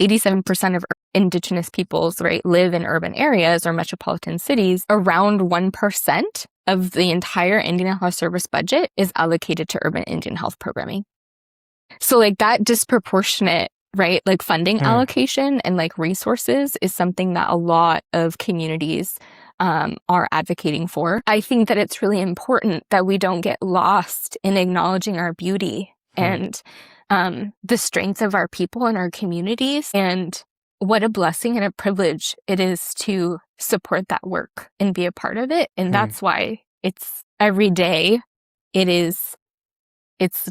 87% of Indigenous peoples, right, live in urban areas or metropolitan cities. Around 1% of the entire Indian Health Service budget is allocated to urban Indian health programming. So like that disproportionate, right, like funding allocation and like resources is something that a lot of communities are advocating for. I think that it's really important that we don't get lost in acknowledging our beauty and the strengths of our people and our communities, and what a blessing and a privilege it is to support that work and be a part of it. And that's why it's every day, it's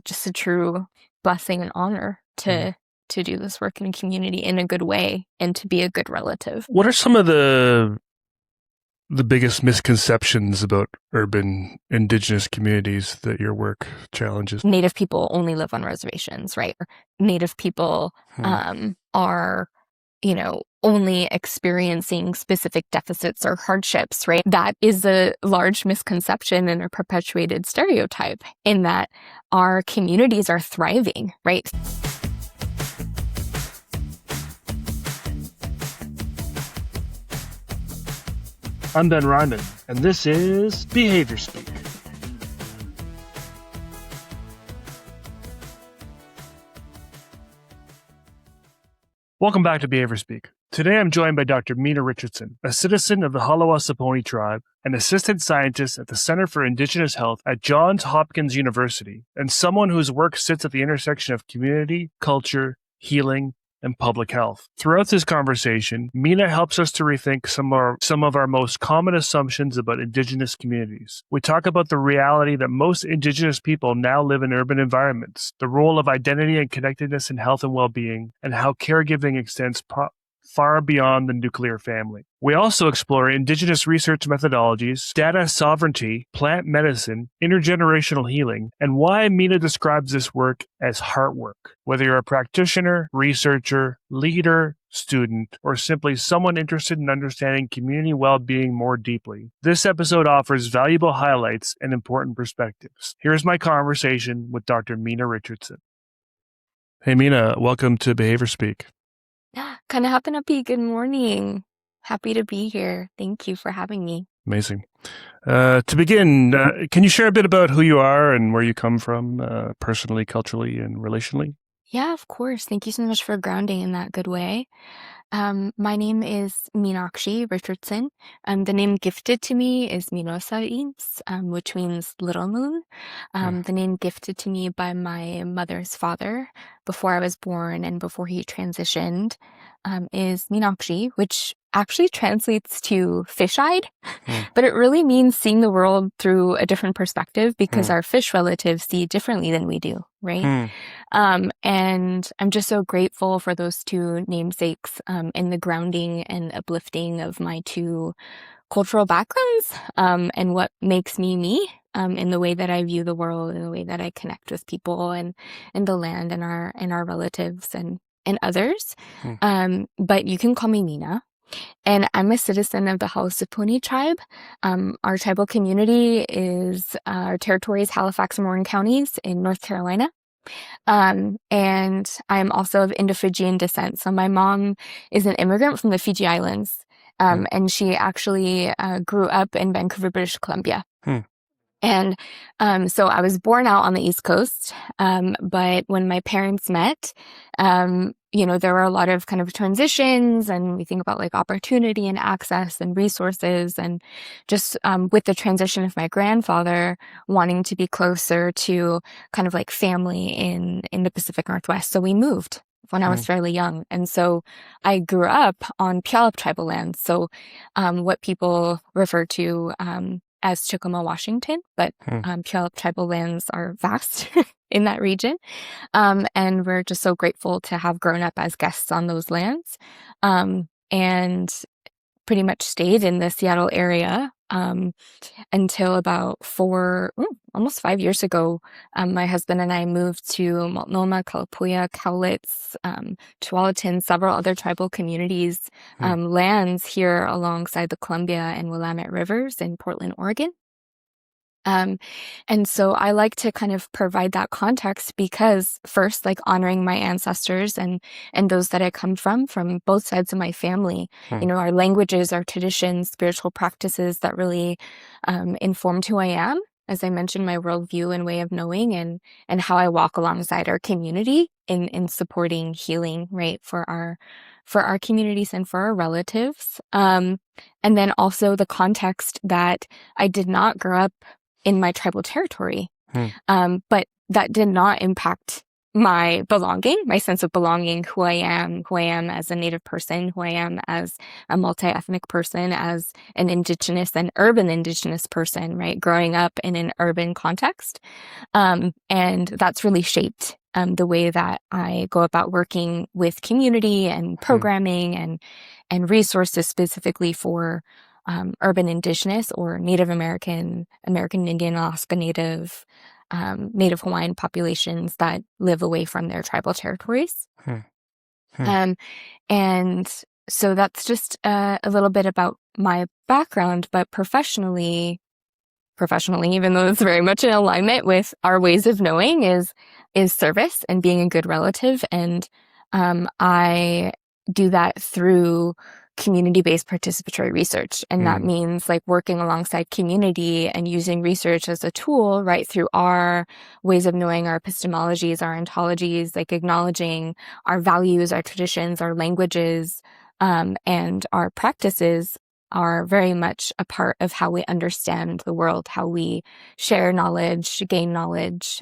just a true blessing and honor to do this work in a community in a good way and to be a good relative. What are some of the biggest misconceptions about urban Indigenous communities that your work challenges? Native people only live on reservations, right? Native people are, only experiencing specific deficits or hardships, right? That is a large misconception and a perpetuated stereotype in that our communities are thriving, right? I'm Ben Reiman, and this is Behaviour Speak. Welcome back to Behaviour Speak. Today I'm joined by Dr. Meena Richardson, a citizen of the Haliwa-Saponi Tribe, an assistant scientist at the Center for Indigenous Health at Johns Hopkins University, and someone whose work sits at the intersection of community, culture, healing, and public health. Throughout this conversation, Meena helps us to rethink some of our most common assumptions about Indigenous communities. We talk about the reality that most Indigenous people now live in urban environments, the role of identity and connectedness in health and well-being, and how caregiving extends far beyond the nuclear family. We also explore Indigenous research methodologies, data sovereignty, plant medicine, intergenerational healing, and why Meena describes this work as heart work. Whether you're a practitioner, researcher, leader, student, or simply someone interested in understanding community well-being more deeply, this episode offers valuable highlights and important perspectives. Here's my conversation with Dr. Meena Richardson. Hey Meena, welcome to Behaviour Speak. Kanahapanapi, good morning. Happy to be here. Thank you for having me. Amazing. To begin, can you share a bit about who you are and where you come from, personally, culturally, and relationally? Yeah, of course. Thank you so much for grounding in that good way. My name is Meena Richardson. The name gifted to me is Minosa, which means little moon. The name gifted to me by my mother's father before I was born and before he transitioned is Meenakshi, which actually translates to fish-eyed, but it really means seeing the world through a different perspective because our fish relatives see differently than we do, right? And I'm just so grateful for those two namesakes in the grounding and uplifting of my two cultural backgrounds and what makes me me in the way that I view the world, in the way that I connect with people and the land and our relatives and others. But you can call me Meena. And I'm a citizen of the Haliwa-Saponi Tribe. Our tribal community our territory is Halifax and Warren counties in North Carolina. And I'm also of Indo-Fijian descent. So my mom is an immigrant from the Fiji Islands. And she actually grew up in Vancouver, British Columbia. And so I was born out on the East Coast, but when my parents met, there were a lot of kind of transitions, and we think about like opportunity and access and resources, and just with the transition of my grandfather wanting to be closer to kind of like family in the Pacific Northwest. So we moved when I was fairly young. And so I grew up on Puyallup tribal land. So what people refer to as Chickamauga, Washington, but Puyallup tribal lands are vast in that region. And we're just so grateful to have grown up as guests on those lands and pretty much stayed in the Seattle area until about almost 5 years ago. My husband and I moved to Multnomah, Kalapuya, Cowlitz, Tualatin, several other tribal communities, lands here alongside the Columbia and Willamette rivers in Portland, Oregon. Um, and so I like to kind of provide that context because first, like honoring my ancestors and those that I come from both sides of my family, our languages, our traditions, spiritual practices that really informed who I am. As I mentioned, my worldview and way of knowing and how I walk alongside our community in supporting healing, right, for our communities and for our relatives. And then also the context that I did not grow up in my tribal territory. But that did not impact my belonging, my sense of belonging, who I am as a Native person, who I am as a multi-ethnic person, as an Indigenous and urban Indigenous person, right? Growing up in an urban context. And that's really shaped the way that I go about working with community and programming and resources specifically for urban Indigenous or Native American, American Indian, Alaska Native, Native Hawaiian populations that live away from their tribal territories. And so that's just a little bit about my background, but professionally, even though it's very much in alignment with our ways of knowing, is service and being a good relative. And I do that through community-based participatory research. And that means like working alongside community and using research as a tool, right, through our ways of knowing, our epistemologies, our ontologies, like acknowledging our values, our traditions, our languages, and our practices are very much a part of how we understand the world, how we share knowledge, gain knowledge,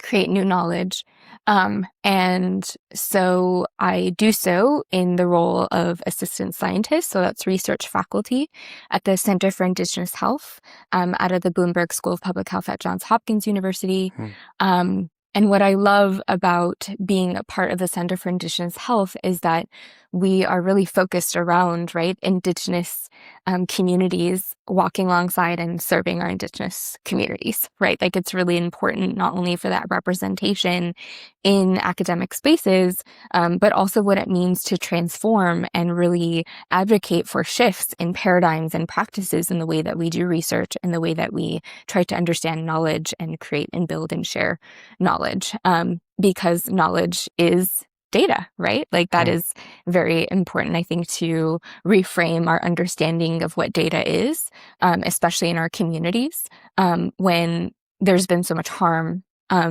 create new knowledge. And so I do so in the role of assistant scientist. So that's research faculty at the Center for Indigenous Health out of the Bloomberg School of Public Health at Johns Hopkins University. And what I love about being a part of the Center for Indigenous Health is that we are really focused around, right, Indigenous communities, walking alongside and serving our Indigenous communities, right? Like it's really important not only for that representation in academic spaces, but also what it means to transform and really advocate for shifts in paradigms and practices in the way that we do research and the way that we try to understand knowledge and create and build and share knowledge, because knowledge is data, right? Like that is very important, I think, to reframe our understanding of what data is, especially in our communities, when there's been so much harm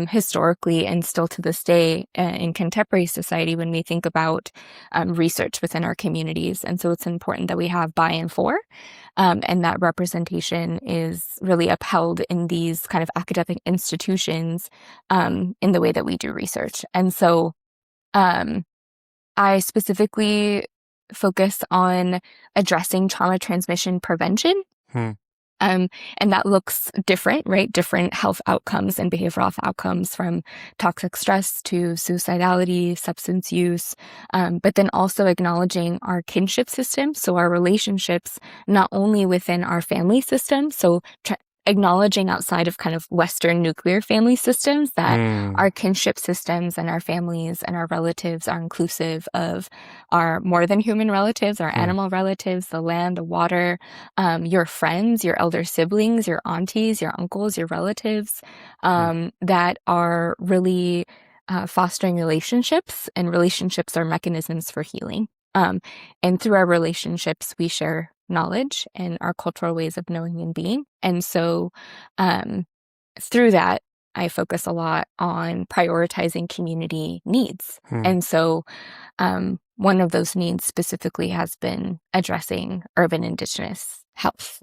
historically and still to this day in contemporary society when we think about research within our communities. And so it's important that we have buy-in for, and that representation is really upheld in these kind of academic institutions in the way that we do research. And so I specifically focus on addressing trauma transmission prevention. And that looks different, right? Different health outcomes and behavioral health outcomes, from toxic stress to suicidality, substance use, but then also acknowledging our kinship system. So our relationships, not only within our family system, so acknowledging outside of kind of Western nuclear family systems that our kinship systems and our families and our relatives are inclusive of our more than human relatives, our animal relatives, the land, the water, your friends, your elder siblings, your aunties, your uncles, your relatives, that are really fostering relationships, and relationships are mechanisms for healing. And through our relationships, we share knowledge and our cultural ways of knowing and being. And so through that, I focus a lot on prioritizing community needs. And so one of those needs specifically has been addressing urban Indigenous health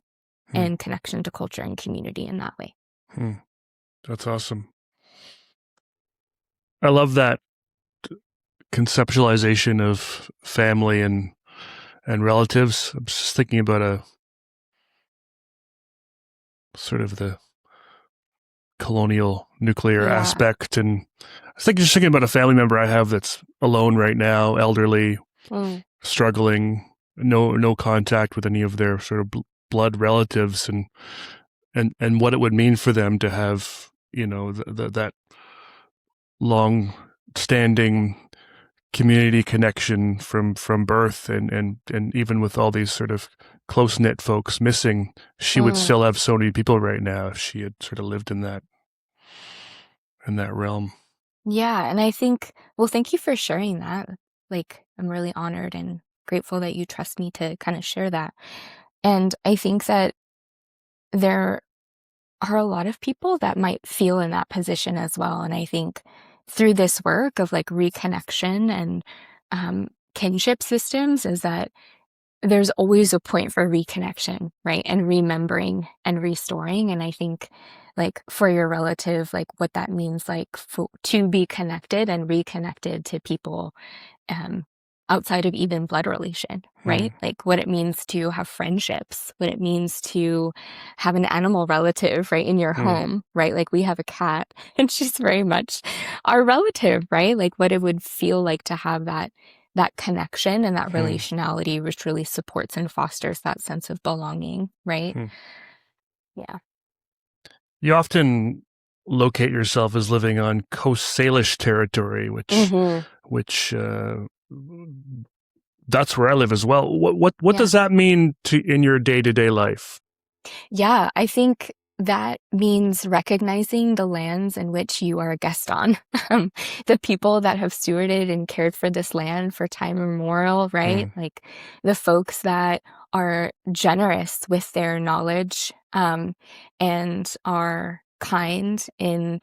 and connection to culture and community in that way. That's awesome. I love that conceptualization of family and relatives. I'm just thinking about a sort of the colonial nuclear aspect, and I was just thinking about a family member I have that's alone right now, elderly, struggling, no contact with any of their sort of blood relatives, and what it would mean for them to have, that long-standing community connection from birth, and even with all these sort of close-knit folks missing, she would still have so many people right now if she had sort of lived in that realm. Yeah, and I think, well, thank you for sharing that. Like, I'm really honored and grateful that you trust me to kind of share that. And I think that there are a lot of people that might feel in that position as well. And I think through this work of like reconnection and kinship systems is that there's always a point for reconnection, right? And remembering and restoring. And I think like for your relative, like what that means, like to be connected and reconnected to people outside of even blood relation, right? Like what it means to have friendships, what it means to have an animal relative, right, in your home, right? Like we have a cat and she's very much our relative, right? Like what it would feel like to have that connection and that relationality, which really supports and fosters that sense of belonging, right? Yeah. You often locate yourself as living on Coast Salish territory, which that's where I live as well. What does that mean in your day-to-day life? Yeah, I think that means recognizing the lands in which you are a guest on, the people that have stewarded and cared for this land for time immemorial, right? Like the folks that are generous with their knowledge and are kind in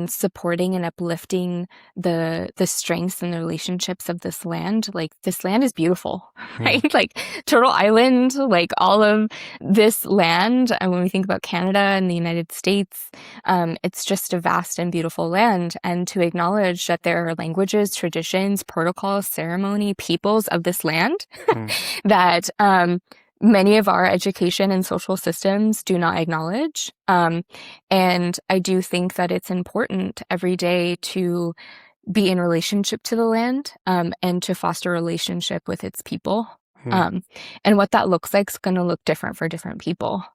supporting and uplifting the strengths and the relationships of this land. Like this land is beautiful, right? Like Turtle Island, like all of this land. And when we think about Canada and the United States, it's just a vast and beautiful land. And to acknowledge that there are languages, traditions, protocols, ceremony, peoples of this land that many of our education and social systems do not acknowledge. And I do think that it's important every day to be in relationship to the land and to foster a relationship with its people. And what that looks like is going to look different for different people.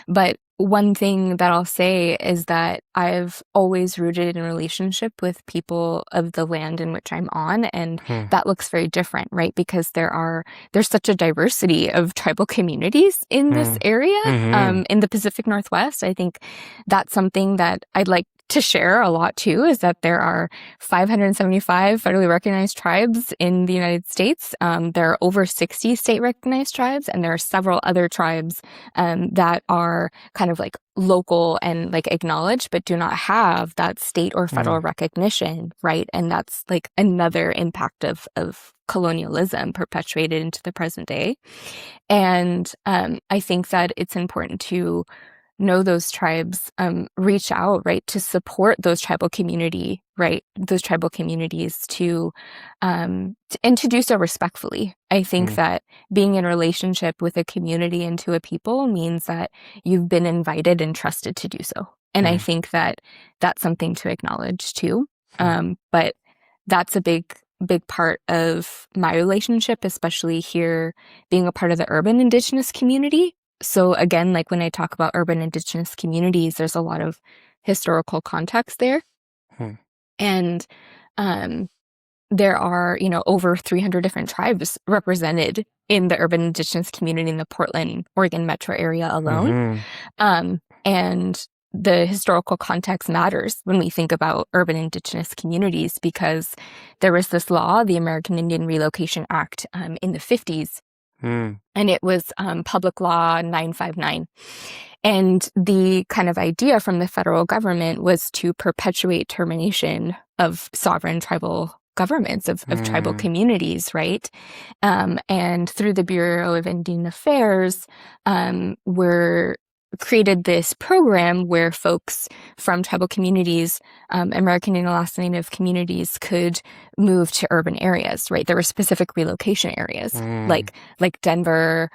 But one thing that I'll say is that I've always rooted in relationship with people of the land in which I'm on. And that looks very different, right? Because there's such a diversity of tribal communities in this area, in the Pacific Northwest. I think that's something that I'd like to share a lot too, is that there are 575 federally recognized tribes in the United States. There are over 60 state recognized tribes, and there are several other tribes that are kind of like local and like acknowledged, but do not have that state or federal recognition, right? And that's like another impact of colonialism perpetuated into the present day. And I think that it's important to know those tribes, reach out, right, to support those tribal communities to and to do so respectfully. I think that being in relationship with a community and to a people means that you've been invited and trusted to do so. And I think that that's something to acknowledge too. But that's a big part of my relationship, especially here being a part of the urban Indigenous community. So again, like when I talk about urban Indigenous communities, there's a lot of historical context there. And there are, over 300 different tribes represented in the urban Indigenous community in the Portland, Oregon metro area alone. And the historical context matters when we think about urban Indigenous communities, because there was this law, the American Indian Relocation Act, in the 50s. And it was Public Law 959. And the kind of idea from the federal government was to perpetuate termination of sovereign tribal governments, of tribal communities, right? And through the Bureau of Indian Affairs, were created this program where folks from tribal communities, American and Alaska Native communities, could move to urban areas, right? There were specific relocation areas like Denver,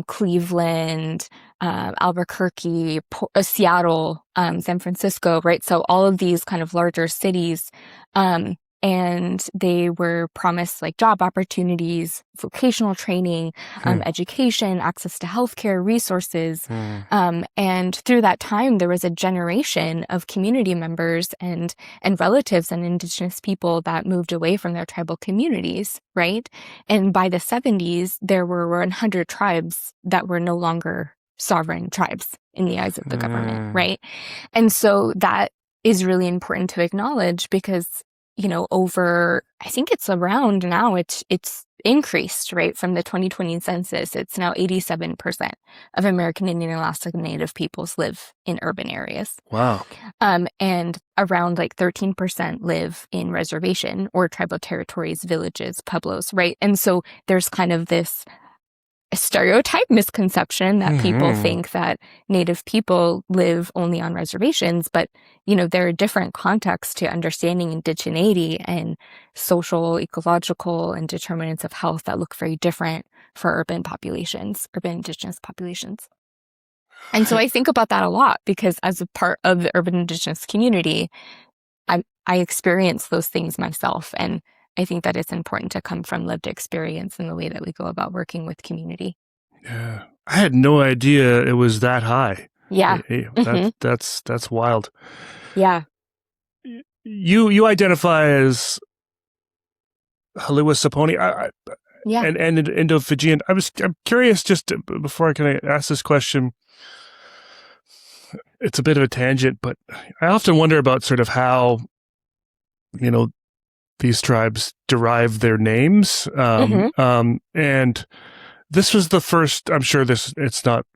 Cleveland, Albuquerque, Seattle, San Francisco, right? So all of these kind of larger cities and they were promised like job opportunities, vocational training, education, access to healthcare, resources. And through that time, there was a generation of community members and relatives and Indigenous people that moved away from their tribal communities, right? And by the 70s, there were 100 tribes that were no longer sovereign tribes in the eyes of the government, right? And so that is really important to acknowledge because, over, I think it's around now, it's increased, right? From the 2020 census, it's now 87% of American Indian and Alaska Native peoples live in urban areas. Wow. And around like 13% live in reservation or tribal territories, villages, pueblos, right? And so there's kind of this stereotype misconception that people think that Native people live only on reservations, but there are different contexts to understanding indigeneity and social, ecological, and determinants of health that look very different for urban Indigenous populations. And so I think about that a lot because as a part of the urban Indigenous community, I experience those things myself, and I think that it's important to come from lived experience in the way that we go about working with community. Yeah. I had no idea it was that high. Yeah. That's wild. Yeah. You identify as Haliwa-Saponi and Indo-Fijian. I'm curious, just before I can ask this question, it's a bit of a tangent, but I often wonder about sort of how, these tribes derive their names. And this was the first, I'm sure it's not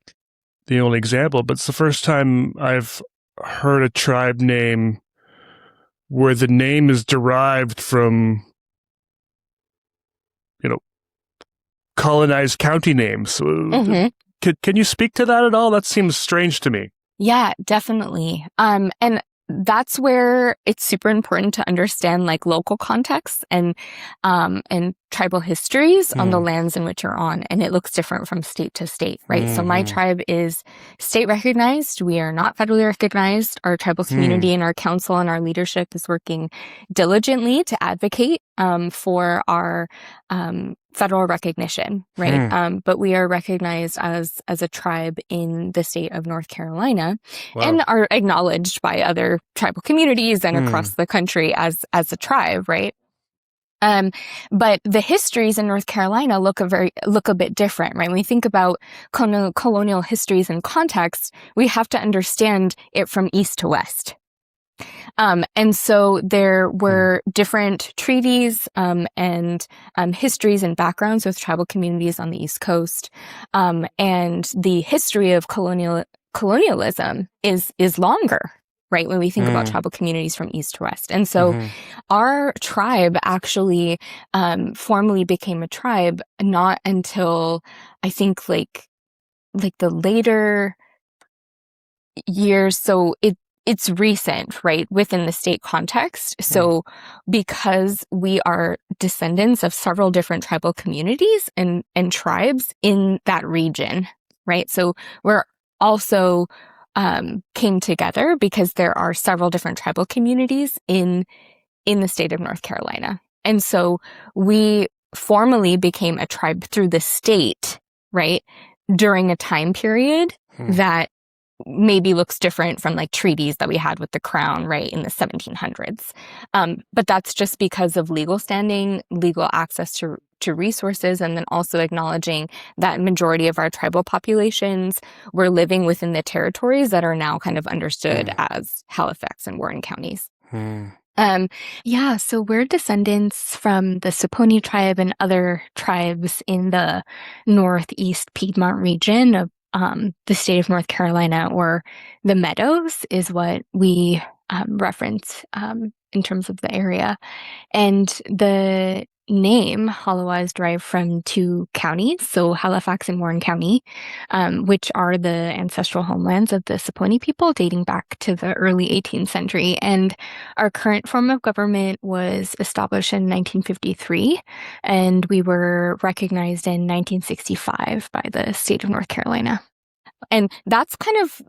the only example, but it's the first time I've heard a tribe name where the name is derived from, colonized county names. Can you speak to that at all? That seems strange to me. Yeah, definitely. And that's where it's super important to understand like local contexts and tribal histories on the lands in which you're on. And it looks different from state to state, right? So my tribe is state recognized. We are not federally recognized. Our tribal community and our council and our leadership is working diligently to advocate for our federal recognition, right? But we are recognized as a tribe in the state of North Carolina. Wow. And are acknowledged by other tribal communities and across the country as a tribe, right? But the histories in North Carolina look a bit different, right? When we think about colonial histories and context, we have to understand it from east to west. And so there were different treaties and histories and backgrounds with tribal communities on the East Coast. And the history of colonialism is longer, right? When we think about tribal communities from east to west. And so our tribe actually formally became a tribe not until I think like the later years. So it's recent, right, within the state context. So because we are descendants of several different tribal communities and tribes in that region, right? So we're also came together because there are several different tribal communities in the state of North Carolina. And so we formally became a tribe through the state, right, during a time period that maybe looks different from like treaties that we had with the crown, right, in the 1700s. But that's just because of legal standing, legal access to resources, and then also acknowledging that majority of our tribal populations were living within the territories that are now kind of understood as Halifax and Warren counties. So we're descendants from the Saponi tribe and other tribes in the Northeast Piedmont region of the state of North Carolina, or the Meadows is what we reference in terms of the area. And the name Haliwa is derived from two counties, so Halifax and Warren County, which are the ancestral homelands of the Saponi people dating back to the early 18th century. And our current form of government was established in 1953, and we were recognized in 1965 by the state of North Carolina. And that's kind of,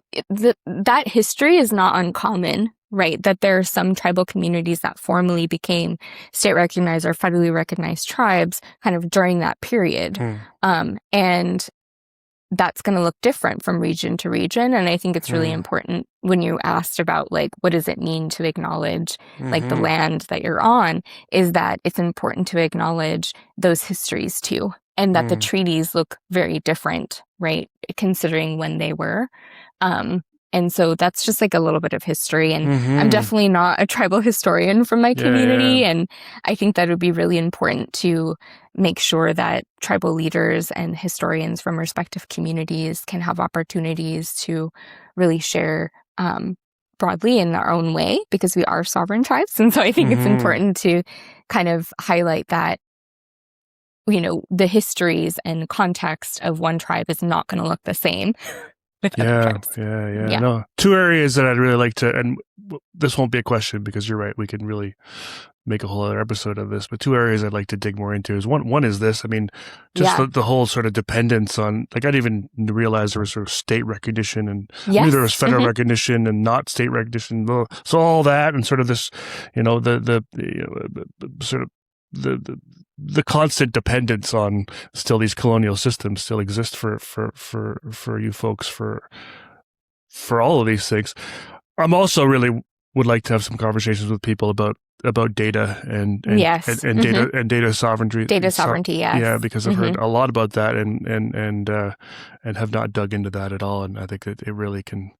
that history is not uncommon, right? That there are some tribal communities that formally became state recognized or federally recognized tribes kind of during that period. And that's going to look different from region to region. And I think it's really important when you asked about like, what does it mean to acknowledge like the land that you're on, is that it's important to acknowledge those histories too. And that the treaties look very different, right? Considering when they were. And so that's just like a little bit of history. And I'm definitely not a tribal historian from my community. Yeah. And I think that would be really important to make sure that tribal leaders and historians from respective communities can have opportunities to really share broadly in our own way, because we are sovereign tribes. And so I think it's important to kind of highlight that, you know, the histories and context of one tribe is not going to look the same with other tribes. Yeah. No, two areas that I'd really like to, and this won't be a question because you're right, we can really make a whole other episode of this, but two areas I'd like to dig more into is one is this. I mean, just the whole sort of dependence on, like, I didn't even realize there was sort of state recognition and there was federal recognition and not state recognition. So all that and sort of this, you know, the sort of the constant dependence on still these colonial systems still exist for you folks for all of these things. I'm also really would like to have some conversations with people about data and data and data sovereignty. Data sovereignty, yes. Yeah, because I've heard a lot about that and have not dug into that at all. And I think that it really can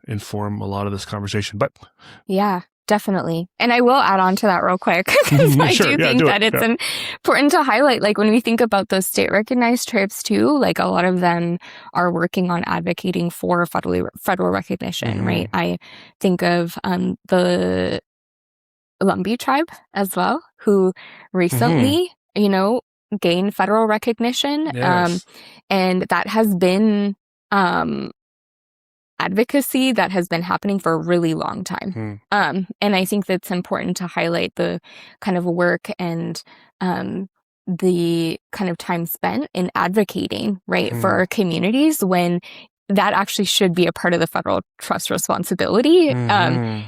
inform a lot of this conversation. But yeah. Definitely. And I will add on to that real quick, because I do think that it's important to highlight, like when we think about those state recognized tribes too, like a lot of them are working on advocating for federal recognition, right? I think of the Lumbee tribe as well, who recently, you know, gained federal recognition. Yes. And that has been advocacy that has been happening for a really long time. And I think that's important to highlight the kind of work and the kind of time spent in advocating, right, for our communities, when that actually should be a part of the federal trust responsibility,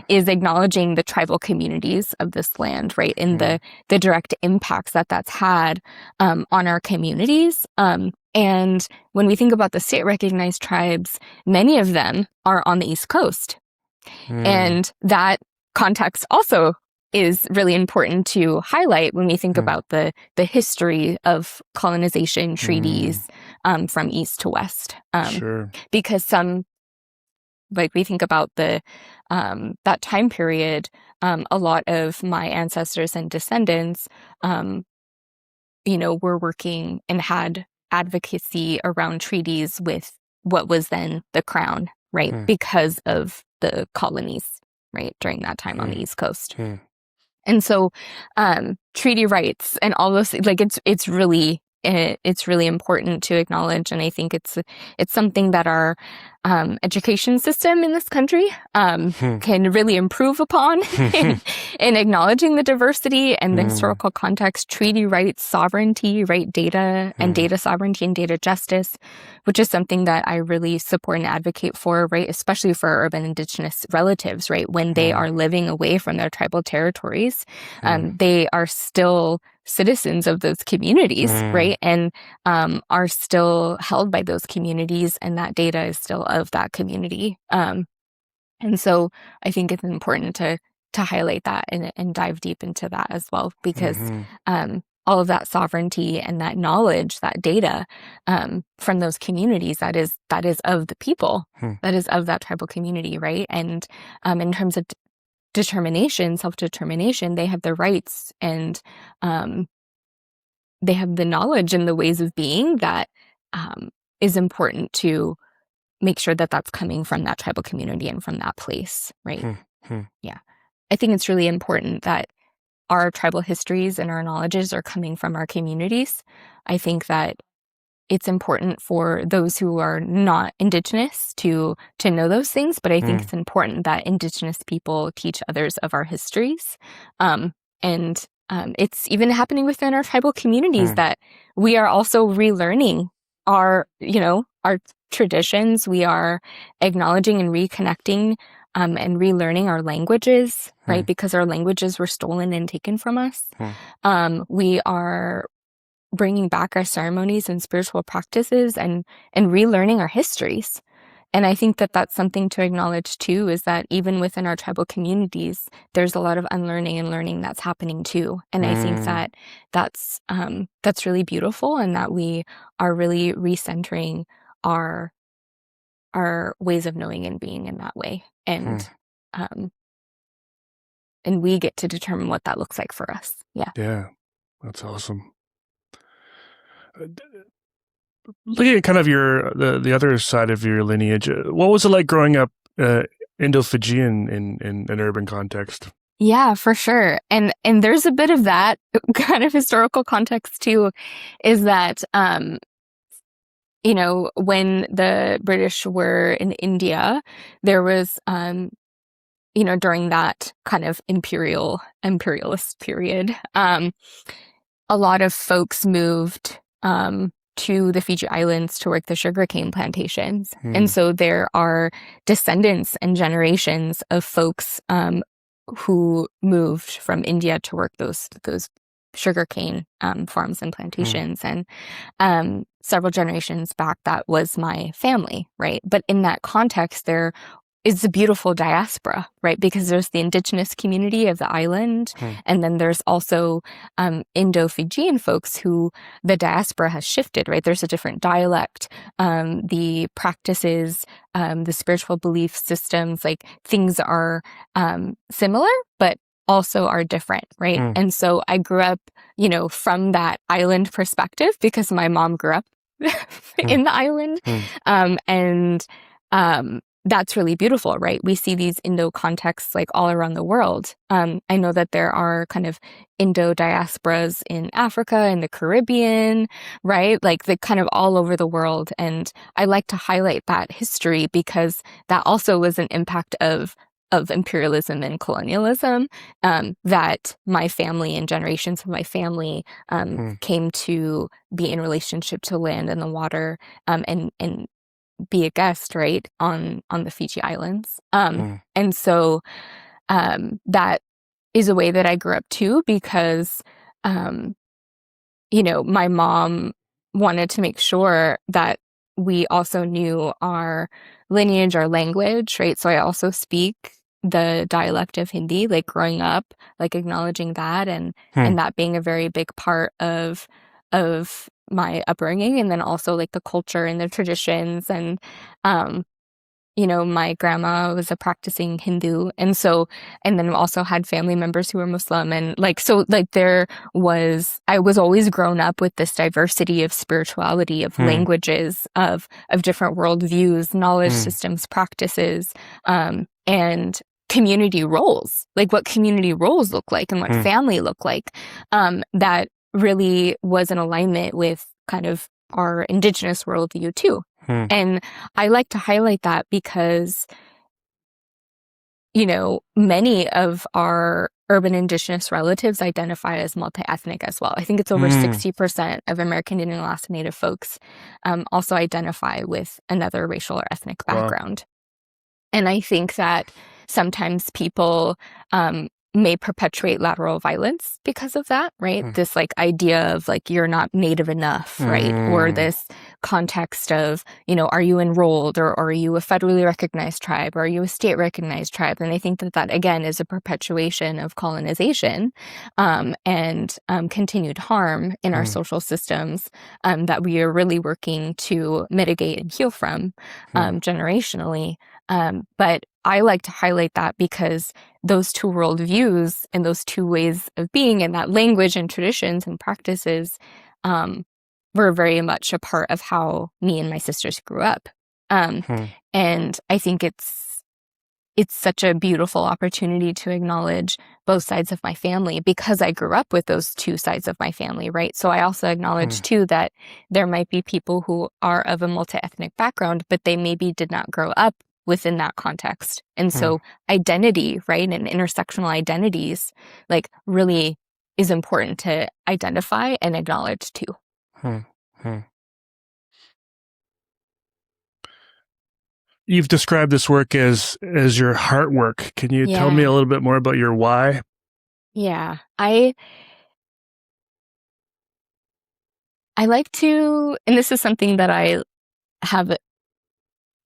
is acknowledging the tribal communities of this land, right, and the direct impacts that that's had on our communities. And when we think about the state-recognized tribes, many of them are on the East Coast. And that context also is really important to highlight when we think about the history of colonization treaties from east to west. Because like we think about that time period, a lot of my ancestors and descendants, you know, were working and had advocacy around treaties with what was then the crown, right? Because of the colonies, right, during that time on the East Coast. And so treaty rights and all those, like it's really important to acknowledge. And I think it's something that our education system in this country can really improve upon in acknowledging the diversity and the historical context, treaty rights, sovereignty, right, data and data sovereignty and data justice, which is something that I really support and advocate for, right, especially for our urban Indigenous relatives, right, when they are living away from their tribal territories, they are still citizens of those communities, right? And are still held by those communities, and that data is still of that community. And so I think it's important to highlight that and dive deep into that as well, because all of that sovereignty and that knowledge, that data from those communities, that is of the people, that is of that tribal community, right? And in terms of determination, self-determination, they have the rights and they have the knowledge and the ways of being that is important to make sure that that's coming from that tribal community and from that place, right? Yeah. I think it's really important that our tribal histories and our knowledges are coming from our communities. I think that it's important for those who are not Indigenous to know those things, but I think it's important that Indigenous people teach others of our histories. And it's even happening within our tribal communities that we are also relearning our traditions. We are acknowledging and reconnecting and relearning our languages, right? Because our languages were stolen and taken from us. We are bringing back our ceremonies and spiritual practices and relearning our histories. And I think that that's something to acknowledge too, is that even within our tribal communities, there's a lot of unlearning and learning that's happening too. And I think that that's really beautiful, and that we are really recentering our ways of knowing and being in that way. And we get to determine what that looks like for us. Yeah. Yeah, that's awesome. Looking at kind of the other side of your lineage, what was it like growing up Indo-Fijian in an urban context? Yeah, for sure. And there's a bit of that kind of historical context too, is that, you know, when the British were in India, there was, you know, during that kind of imperialist period, a lot of folks moved, to the Fiji Islands to work the sugarcane plantations. And so there are descendants and generations of folks who moved from India to work those sugarcane farms and plantations. And several generations back, that was my family, right? But in that context, there is a beautiful diaspora, right? Because there's the indigenous community of the island, and then there's also Indo-Fijian folks who the diaspora has shifted, right? There's a different dialect, the practices, the spiritual belief systems, like things are similar, but also are different, right? And so I grew up, you know, from that island perspective, because my mom grew up in the island, and that's really beautiful, right? We see these Indo contexts like all around the world. I know that there are kind of Indo diasporas in Africa and the Caribbean, right? Like the kind of all over the world. And I like to highlight that history, because that also was an impact of imperialism and colonialism, that my family and generations of my family came to be in relationship to land and the water, and be a guest, right, on the Fiji Islands. And so that is a way that I grew up too, because you know, my mom wanted to make sure that we also knew our lineage, our language, right? So I also speak the dialect of Hindi, like growing up, like acknowledging that, and that being a very big part of my upbringing, and then also like the culture and the traditions. And you know, my grandma was a practicing Hindu, and then also had family members who were Muslim, and like, so like I was always grown up with this diversity of spirituality, of languages, of different worldviews, knowledge systems, practices, and community roles, like what community roles look like and what family look like, that really was in alignment with kind of our indigenous worldview too. And I like to highlight that because, you know, many of our urban indigenous relatives identify as multi-ethnic as well. I think it's over 60% of American Indian Alaska Native folks also identify with another racial or ethnic background. Wow. And I think that sometimes people may perpetuate lateral violence because of that, right? This like idea of like, you're not Native enough, right? Or this context of, you know, are you enrolled, or are you a federally recognized tribe, or are you a state recognized tribe? And I think that again is a perpetuation of colonization, and continued harm in our social systems, that we are really working to mitigate and heal from, generationally. But I like to highlight that because those two worldviews and those two ways of being, and that language and traditions and practices, were very much a part of how me and my sisters grew up. And I think it's such a beautiful opportunity to acknowledge both sides of my family, because I grew up with those two sides of my family, right? So I also acknowledge too that there might be people who are of a multi-ethnic background, but they maybe did not grow up within that context. And so identity, right, and intersectional identities, like, really is important to identify and acknowledge too. you've described this work as your heart work. Can you tell me a little bit more about your why? Yeah. I like to, and this is something that I have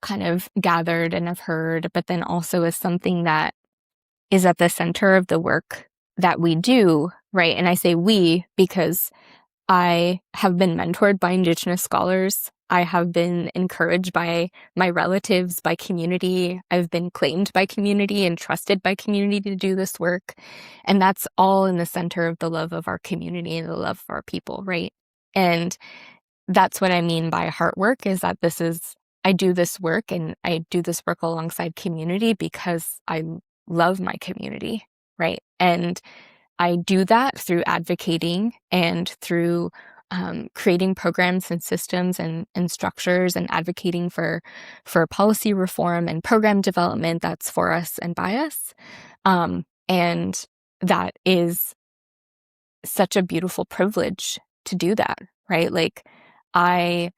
kind of gathered and have heard, but then also is something that is at the center of the work that we do, right? And I say we because I have been mentored by Indigenous scholars. I have been encouraged by my relatives, by community. I've been claimed by community and trusted by community to do this work. And that's all in the center of the love of our community and the love of our people, right? And that's what I mean by heart work, is that I do this work, and I do this work alongside community because I love my community, right? And I do that through advocating and through creating programs and systems and structures, and advocating for policy reform and program development that's for us and by us. And that is such a beautiful privilege to do that, right? Like, I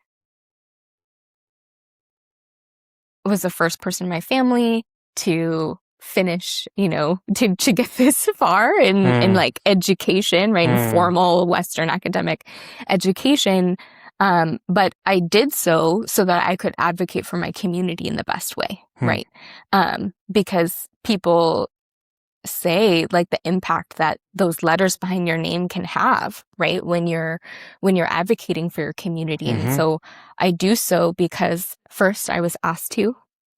was the first person in my family to finish, to get this far in like education, right? In formal Western academic education. But I did so that I could advocate for my community in the best way, right? Because people say, like, the impact that those letters behind your name can have, right? When you're advocating for your community. And so I do so because first I was asked to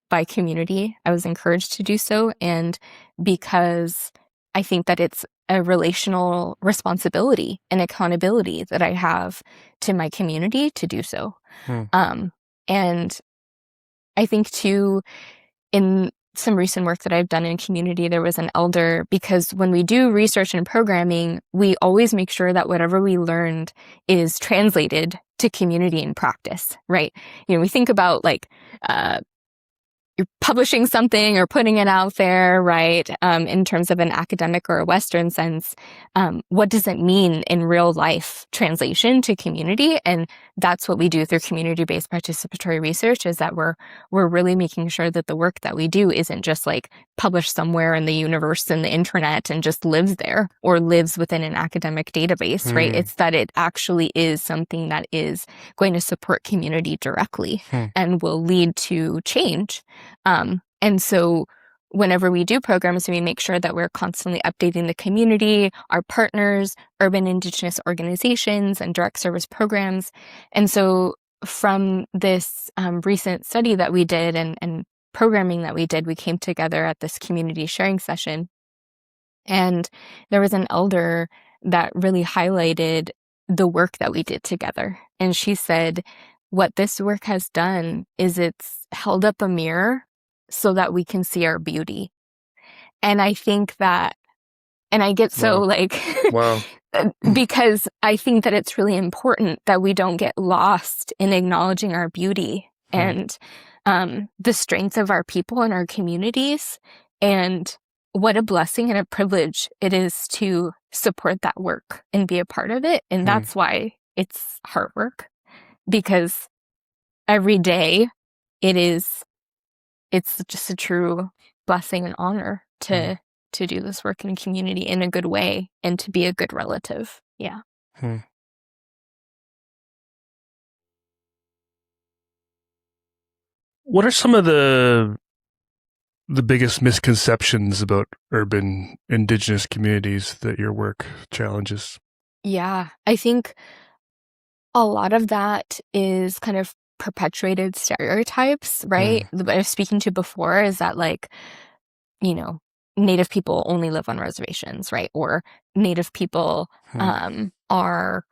by community. I was encouraged to do so. And because I think that it's a relational responsibility and accountability that I have to my community to do so. And I think too, in some recent work that I've done in community, there was an elder, because when we do research and programming, we always make sure that whatever we learned is translated to community in practice, right? We think about like, you're publishing something or putting it out there, right? In terms of an academic or a Western sense, what does it mean in real life translation to community? And that's what we do through community-based participatory research, is that we're really making sure that the work that we do isn't just like published somewhere in the universe and the internet and just lives there or lives within an academic database, right? It's that it actually is something that is going to support community directly and will lead to change. And so whenever we do programs, we make sure that we're constantly updating the community, our partners, urban Indigenous organizations, and direct service programs. And so from this recent study that we did and programming that we did, we came together at this community sharing session. And there was an elder that really highlighted the work that we did together. And she said, what this work has done is it's held up a mirror so that we can see our beauty. And I think that, and I get so like, because I think that it's really important that we don't get lost in acknowledging our beauty and the strength of our people and our communities. And what a blessing and a privilege it is to support that work and be a part of it. And that's why it's hard work, because every day it's just a true blessing and honor to do this work in a community in a good way and to be a good relative. Yeah. What are some of the biggest misconceptions about urban Indigenous communities that your work challenges? Yeah, I think a lot of that is kind of perpetuated stereotypes, right? That I was speaking to before is that, like, Native people only live on reservations, right? Or Native people are,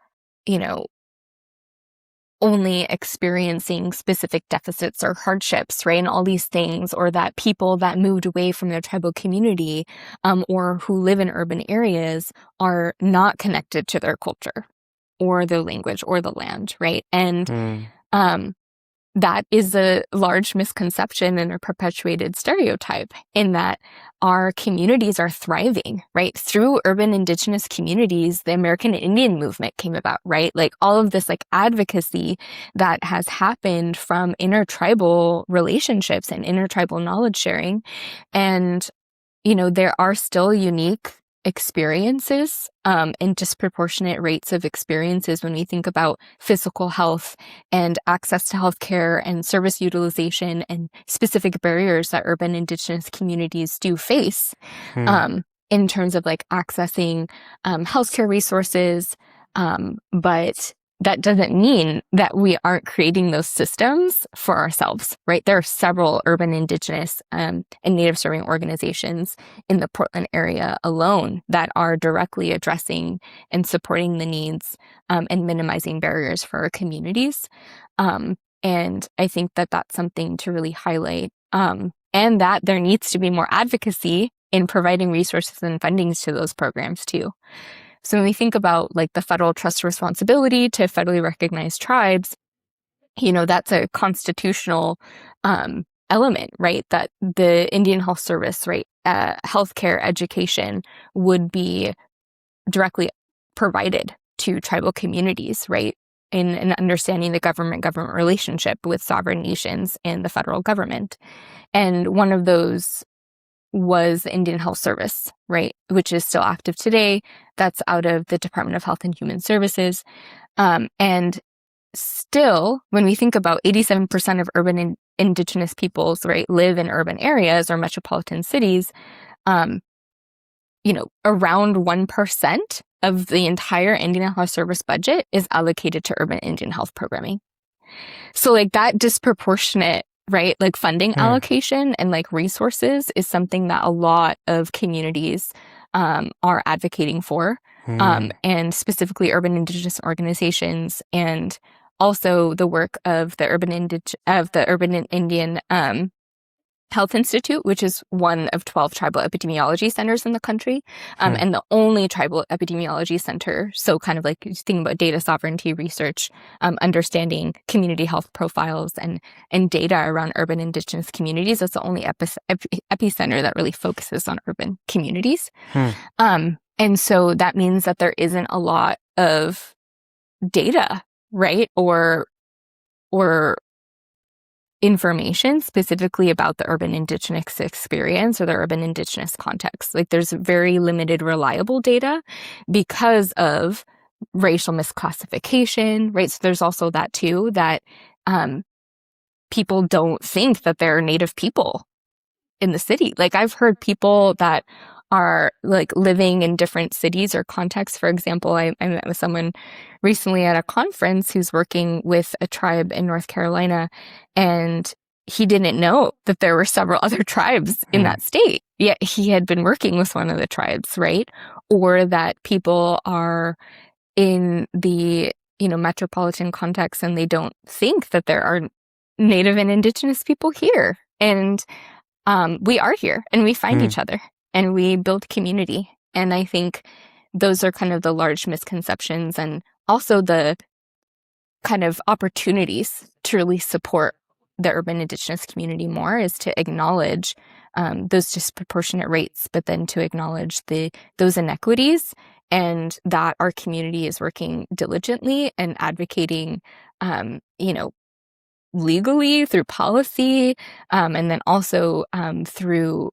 only experiencing specific deficits or hardships, right? And all these things, or that people that moved away from their tribal community or who live in urban areas are not connected to their culture or their language or the land, right? And that is a large misconception and a perpetuated stereotype in that our communities are thriving, right? Through urban Indigenous communities, the American Indian movement came about, right? Like all of this like advocacy that has happened from intertribal relationships and intertribal knowledge sharing. And, there are still unique experiences and disproportionate rates of experiences when we think about physical health and access to healthcare and service utilization and specific barriers that urban Indigenous communities do face in terms of like accessing healthcare resources. But that doesn't mean that we aren't creating those systems for ourselves, right? There are several urban Indigenous and Native serving organizations in the Portland area alone that are directly addressing and supporting the needs and minimizing barriers for our communities. And I think that that's something to really highlight, and that there needs to be more advocacy in providing resources and fundings to those programs too. So when we think about like the federal trust responsibility to federally recognized tribes, that's a constitutional element, right? That the Indian Health Service, right, healthcare education would be directly provided to tribal communities, right? In understanding the government-government relationship with sovereign nations and the federal government. And one of those was the Indian Health Service, right, which is still active today. That's out of the Department of Health and Human Services. And still, when we think about 87% of urban Indigenous peoples, right, live in urban areas or metropolitan cities, around 1% of the entire Indian Health Service budget is allocated to urban Indian health programming. So like that disproportionate, right, like funding allocation and like resources is something that a lot of communities are advocating for, and specifically urban Indigenous organizations, and also the work of the urban Indian Health Institute, which is one of 12 tribal epidemiology centers in the country, and the only tribal epidemiology center. So kind of like thinking about data sovereignty research, understanding community health profiles and data around urban Indigenous communities. That's the only epicenter that really focuses on urban communities. And so that means that there isn't a lot of data, right? Or information specifically about the urban Indigenous experience or the urban Indigenous context. Like there's very limited reliable data because of racial misclassification, right? So there's also that too, that people don't think that there are Native people in the city. Like I've heard people that are like living in different cities or contexts. For example, I met with someone recently at a conference who's working with a tribe in North Carolina, and he didn't know that there were several other tribes in that state, yet he had been working with one of the tribes, right? Or that people are in the, metropolitan context and they don't think that there are Native and Indigenous people here. And we are here and we find each other and we build community. And I think those are kind of the large misconceptions and also the kind of opportunities to really support the urban Indigenous community more is to acknowledge those disproportionate rates, but then to acknowledge those inequities, and that our community is working diligently and advocating, legally through policy, and then also through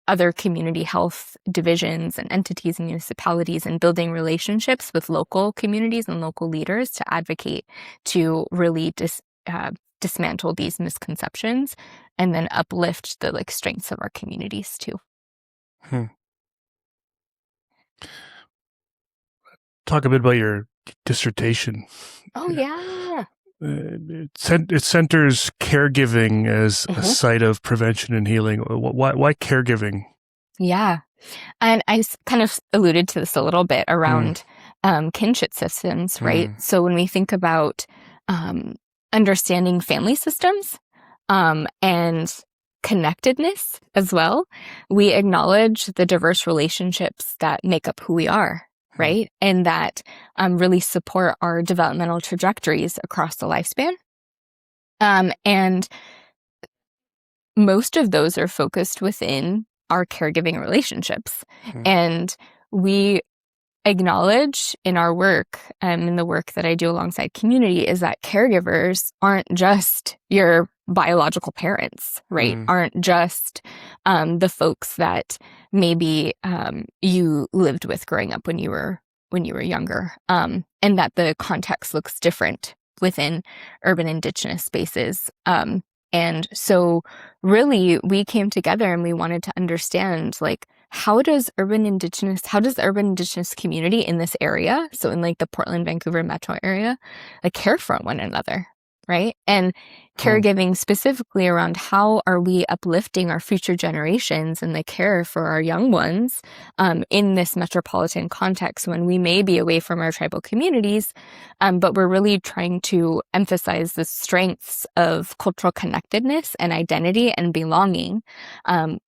other community health divisions and entities and municipalities, and building relationships with local communities and local leaders to advocate to really dismantle these misconceptions and then uplift the strengths of our communities too. Talk a bit about your dissertation. Oh, yeah. It centers caregiving as a site of prevention and healing. Why caregiving? Yeah. And I kind of alluded to this a little bit around kinship systems, right? So when we think about understanding family systems and connectedness as well, we acknowledge the diverse relationships that make up who we are, right? And that really support our developmental trajectories across the lifespan. And most of those are focused within our caregiving relationships. And we acknowledge in our work, in the work that I do alongside community, is that caregivers aren't just your biological parents, right? Aren't just the folks that maybe you lived with growing up when you were younger, and that the context looks different within urban Indigenous spaces. And so really we came together and we wanted to understand, like, how does the urban Indigenous community in this area, so in like the Portland, Vancouver metro area, like care for one another, right? And caregiving specifically around how are we uplifting our future generations and the care for our young ones in this metropolitan context when we may be away from our tribal communities, but we're really trying to emphasize the strengths of cultural connectedness and identity and belonging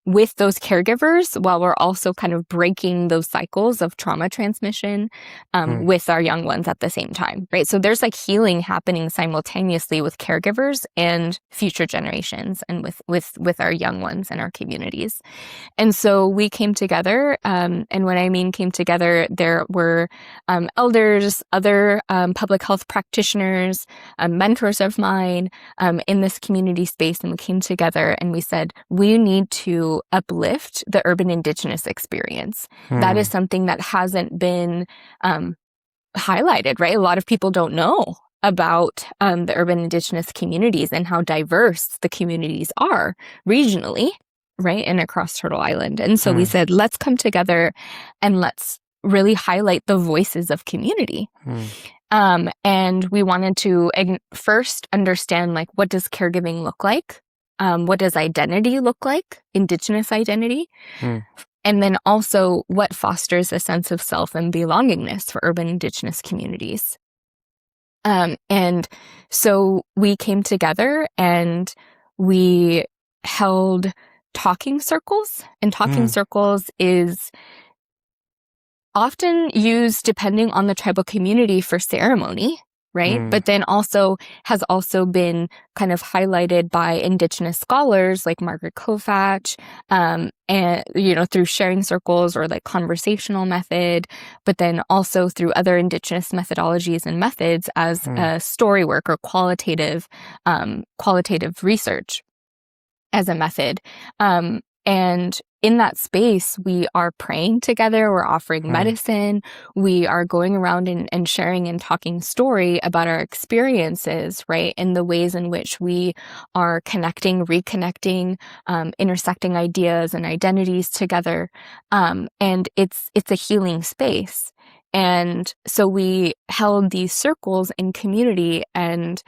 with those caregivers, while we're also kind of breaking those cycles of trauma transmission with our young ones at the same time, right? So there's like healing happening simultaneously with caregivers and future generations, and with our young ones and our communities. And so we came together, and when I mean came together, there were elders, other public health practitioners, mentors of mine in this community space, and we came together and we said, we need to uplift the urban Indigenous experience. That is something that hasn't been highlighted, right? A lot of people don't know about the urban Indigenous communities and how diverse the communities are regionally, right, and across Turtle Island. And so we said, let's come together and let's really highlight the voices of community. And we wanted to first understand, like, what does caregiving look like? What does identity look like? Indigenous identity. And then also, what fosters a sense of self and belongingness for urban Indigenous communities? And so we came together and we held talking circles, and talking circles is often used depending on the tribal community for ceremony, right? But then has also been kind of highlighted by Indigenous scholars like Margaret Koufax, and, through sharing circles or like conversational method, but then also through other Indigenous methodologies and methods as story work or qualitative research as a method. And in that space, we are praying together, we're offering medicine, we are going around and sharing and talking story about our experiences, right? And the ways in which we are connecting, reconnecting, intersecting ideas and identities together. And it's a healing space. And so we held these circles in community and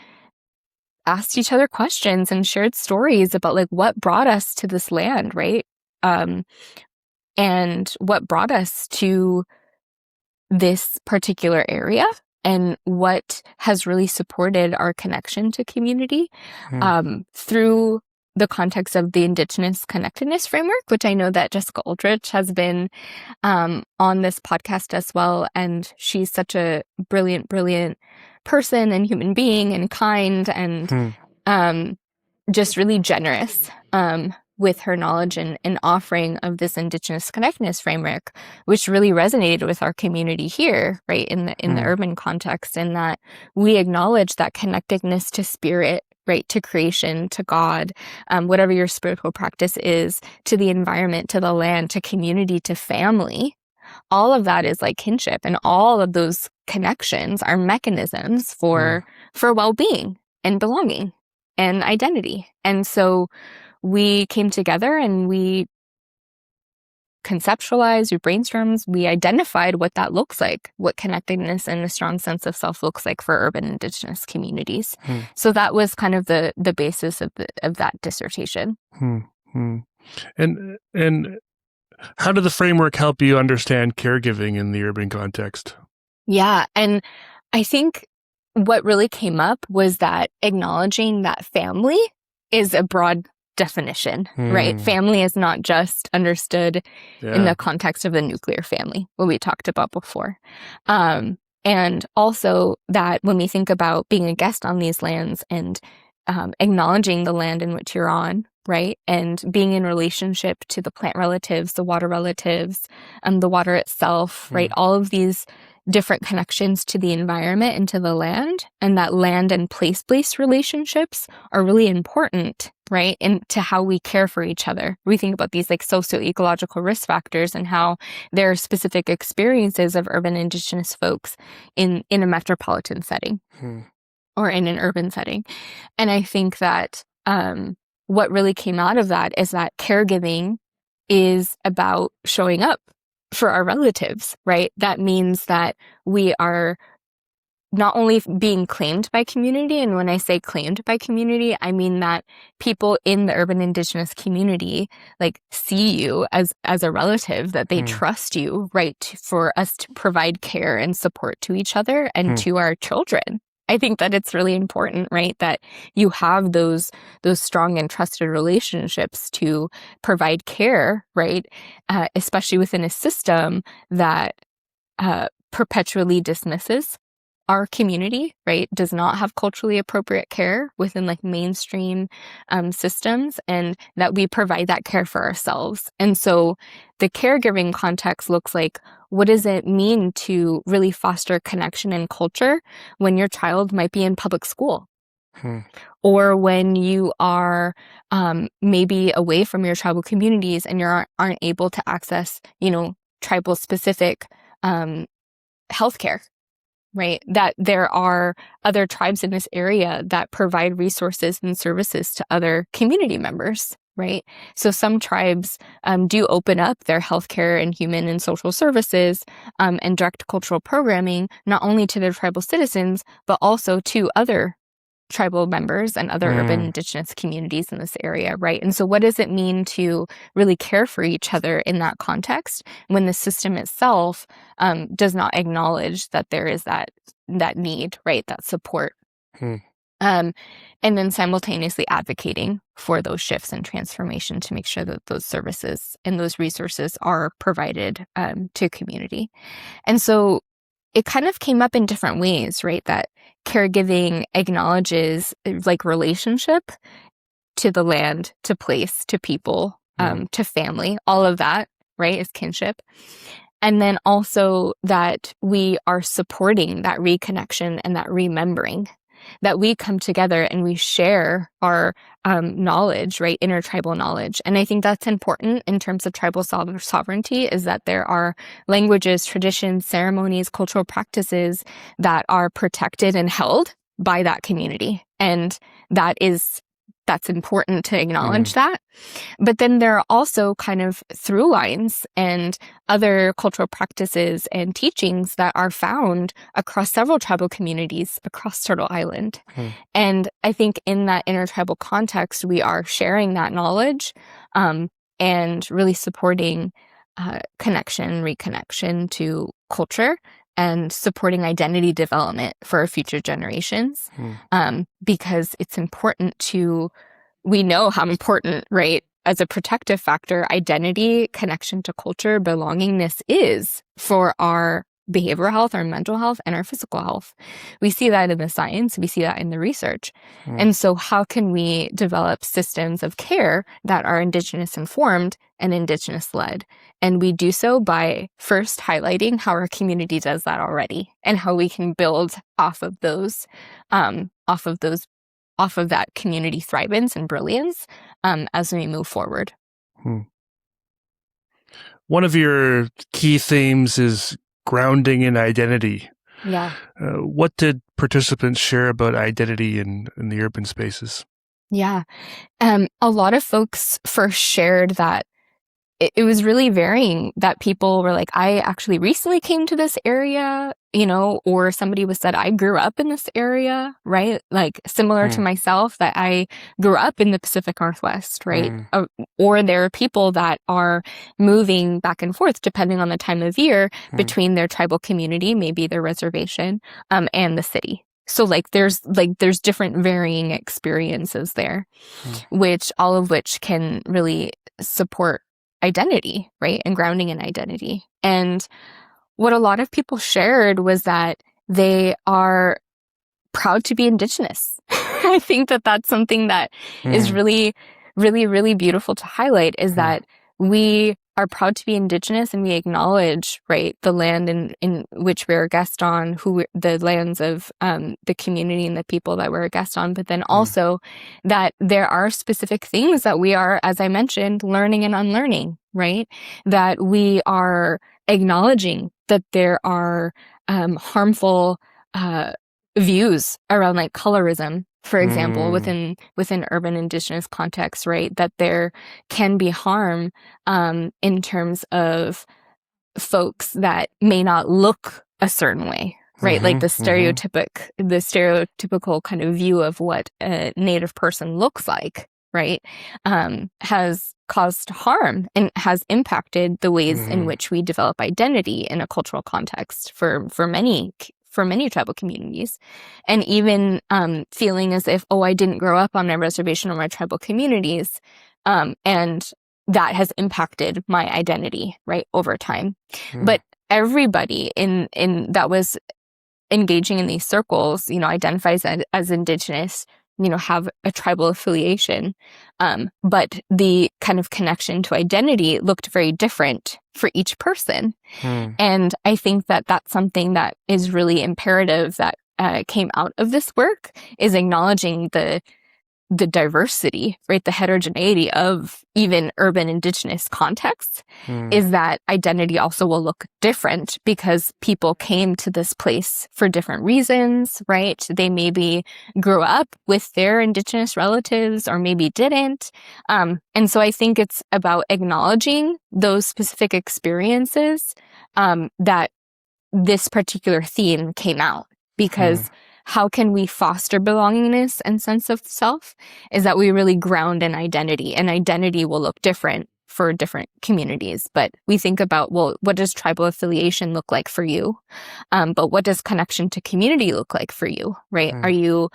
asked each other questions and shared stories about like what brought us to this land, right? And what brought us to this particular area and what has really supported our connection to community through the context of the Indigenous connectedness framework, which I know that Jessica Aldrich has been on this podcast as well. And she's such a brilliant person and human being and kind and just really generous with her knowledge and offering of this Indigenous connectedness framework, which really resonated with our community here, right, in the urban context, in that we acknowledge that connectedness to spirit, right, to creation, to God, whatever your spiritual practice is, to the environment, to the land, to community, to family. All of that is like kinship, and all of those connections are mechanisms for well-being and belonging and identity. And so we came together and we conceptualized, we brainstormed, we identified what that looks like, what connectedness and a strong sense of self looks like for urban Indigenous communities. So that was kind of the basis of that dissertation. And how did the framework help you understand caregiving in the urban context? Yeah, and I think what really came up was that acknowledging that family is a broad definition, right? Family is not just understood in the context of the nuclear family, what we talked about before. And also that when we think about being a guest on these lands and acknowledging the land in which you're on, right? And being in relationship to the plant relatives, the water relatives, the water itself, right? All of these different connections to the environment and to the land, and that land and place-based relationships are really important, right? And to how we care for each other. We think about these like socio-ecological risk factors and how there are specific experiences of urban Indigenous folks in a metropolitan setting or in an urban setting. And I think that what really came out of that is that caregiving is about showing up for our relatives, right? That means that we are not only being claimed by community, and when I say claimed by community, I mean that people in the urban Indigenous community like see you as a relative, that they trust you, right, for us to provide care and support to each other and to our children. I think that it's really important, right, that you have those strong and trusted relationships to provide care, right, especially within a system that perpetually dismisses our community, right, does not have culturally appropriate care within like mainstream systems, and that we provide that care for ourselves. And so the caregiving context looks like, what does it mean to really foster connection and culture when your child might be in public school? Or when you are maybe away from your tribal communities and you aren't able to access, tribal specific healthcare, right? That there are other tribes in this area that provide resources and services to other community members, right? So some tribes do open up their healthcare and human and social services and direct cultural programming, not only to their tribal citizens, but also to other tribal members and other urban Indigenous communities in this area, right? And so what does it mean to really care for each other in that context when the system itself does not acknowledge that there is that need, right? That support. And then simultaneously advocating for those shifts and transformation to make sure that those services and those resources are provided to community. And so it kind of came up in different ways, right? That caregiving acknowledges like relationship to the land, to place, to people, to family, all of that, right, is kinship. And then also that we are supporting that reconnection and that remembering, that we come together and we share our knowledge, right, intertribal knowledge. And I think that's important in terms of tribal sovereignty, is that there are languages, traditions, ceremonies, cultural practices that are protected and held by that community. And that's important to acknowledge that. But then there are also kind of through lines and other cultural practices and teachings that are found across several tribal communities across Turtle Island. And I think in that intertribal context, we are sharing that knowledge and really supporting connection, reconnection to culture, and supporting identity development for future generations, because it's important we know how important, right, as a protective factor, identity, connection to culture, belongingness is for our behavioral health, our mental health, and our physical health. We see that in the science, we see that in the research. And so how can we develop systems of care that are Indigenous informed and Indigenous led? And we do so by first highlighting how our community does that already and how we can build off of that community thrivance and brilliance as we move forward. One of your key themes is grounding in identity. Yeah. What did participants share about identity in the urban spaces? Yeah. A lot of folks first shared that it was really varying, that people were like, I actually recently came to this area, or somebody said, I grew up in this area, right? Like similar to myself, that I grew up in the Pacific Northwest, right? Or there are people that are moving back and forth depending on the time of year between their tribal community, maybe their reservation, and the city. So there's different varying experiences there, which all of which can really support identity, right? And grounding in identity. And what a lot of people shared was that they are proud to be Indigenous, I think that that's something that is really, really, really beautiful to highlight, is that we are proud to be Indigenous, and we acknowledge, right, the land in which we're a guest on, the lands of the community and the people that we're a guest on, but then also that there are specific things that we are, as I mentioned, learning and unlearning, right? That we are acknowledging that there are harmful views around like colorism, for example, within urban Indigenous contexts, right? That there can be harm in terms of folks that may not look a certain way, right? Like the stereotypical kind of view of what a Native person looks like, right? Has caused harm and has impacted the ways in which we develop identity in a cultural context for many tribal communities. And even feeling as if, I didn't grow up on my reservation or my tribal communities, and that has impacted my identity, right, over time. But everybody in that was engaging in these circles, identifies as Indigenous, have a tribal affiliation. But the kind of connection to identity looked very different for each person. And I think that that's something that is really imperative that came out of this work, is acknowledging the diversity, right? The heterogeneity of even urban Indigenous contexts, is that identity also will look different because people came to this place for different reasons, right? They maybe grew up with their Indigenous relatives or maybe didn't. And so I think it's about acknowledging those specific experiences that this particular theme came out, because how can we foster belongingness and sense of self is that we really ground in identity, and identity will look different for different communities. But we think about, what does tribal affiliation look like for you? But what does connection to community look like for you, right? Are you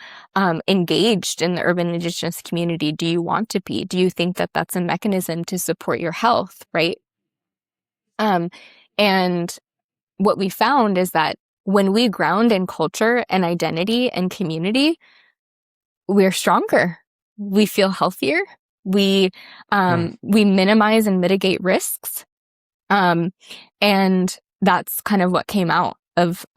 engaged in the urban Indigenous community? Do you want to be? Do you think that that's a mechanism to support your health, right? And what we found is that when we ground in culture and identity and community, we're stronger. We feel healthier. We minimize and mitigate risks. And that's kind of what came out of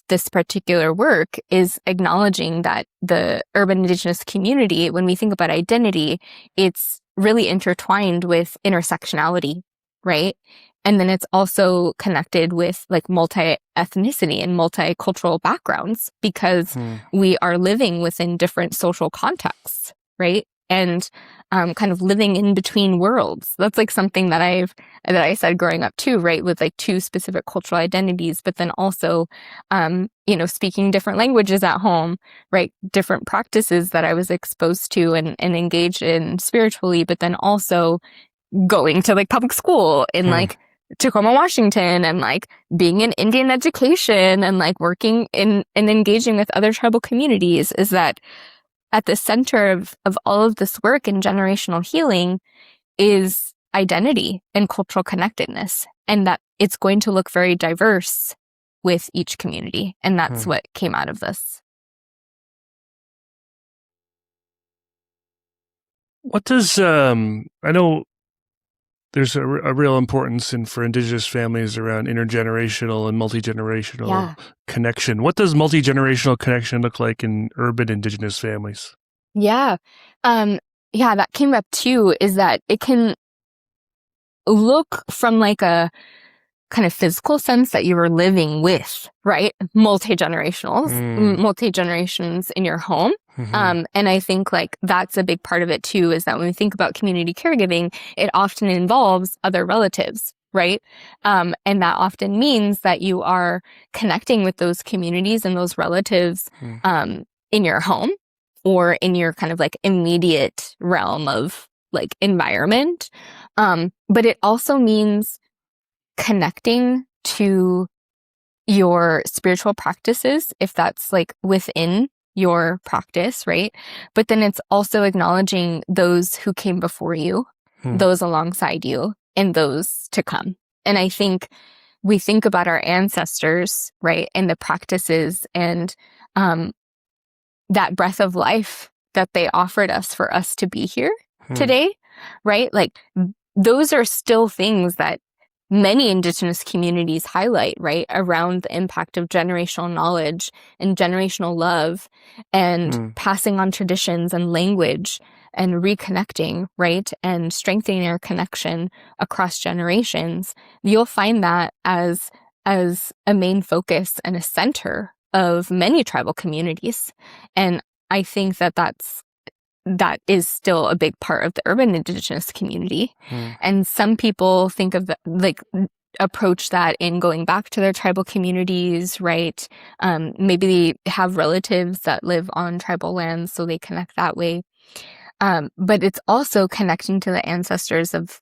this particular work, is acknowledging that the urban Indigenous community, when we think about identity, it's really intertwined with intersectionality, right? And then it's also connected with like multi-ethnicity and multicultural backgrounds, because we are living within different social contexts, right? And kind of living in between worlds. That's like something that I said growing up too, right? With like two specific cultural identities, but then also, speaking different languages at home, right? Different practices that I was exposed to and engaged in spiritually, but then also going to like public school in like Tacoma, Washington, and like being in Indian education and like working in and engaging with other tribal communities, is that at the center of all of this work in generational healing is identity and cultural connectedness, and that it's going to look very diverse with each community. And that's what came out of this. What does, I know there's a real importance for Indigenous families around intergenerational and multi-generational connection. What does multi-generational connection look like in urban Indigenous families? Yeah. That came up too, is that it can look from like a kind of physical sense that you are living with, right? Multi-generations in your home. And I think like that's a big part of it too, is that when we think about community caregiving, it often involves other relatives, right? And that often means that you are connecting with those communities and those relatives in your home or in your kind of like immediate realm of like environment. But it also means connecting to your spiritual practices, if that's like within your practice, right? But then it's also acknowledging those who came before you, those alongside you, and those to come. And I think we think about our ancestors, right? And the practices and that breath of life that they offered us for us to be here today, right? Like those are still things that many Indigenous communities highlight, right? Around the impact of generational knowledge and generational love and passing on traditions and language and reconnecting, right? And strengthening our connection across generations. You'll find that as a main focus and a center of many tribal communities. And I think that is still a big part of the urban Indigenous community. And some people think of approach that in going back to their tribal communities, right? Maybe they have relatives that live on tribal lands, so they connect that way. But it's also connecting to the ancestors of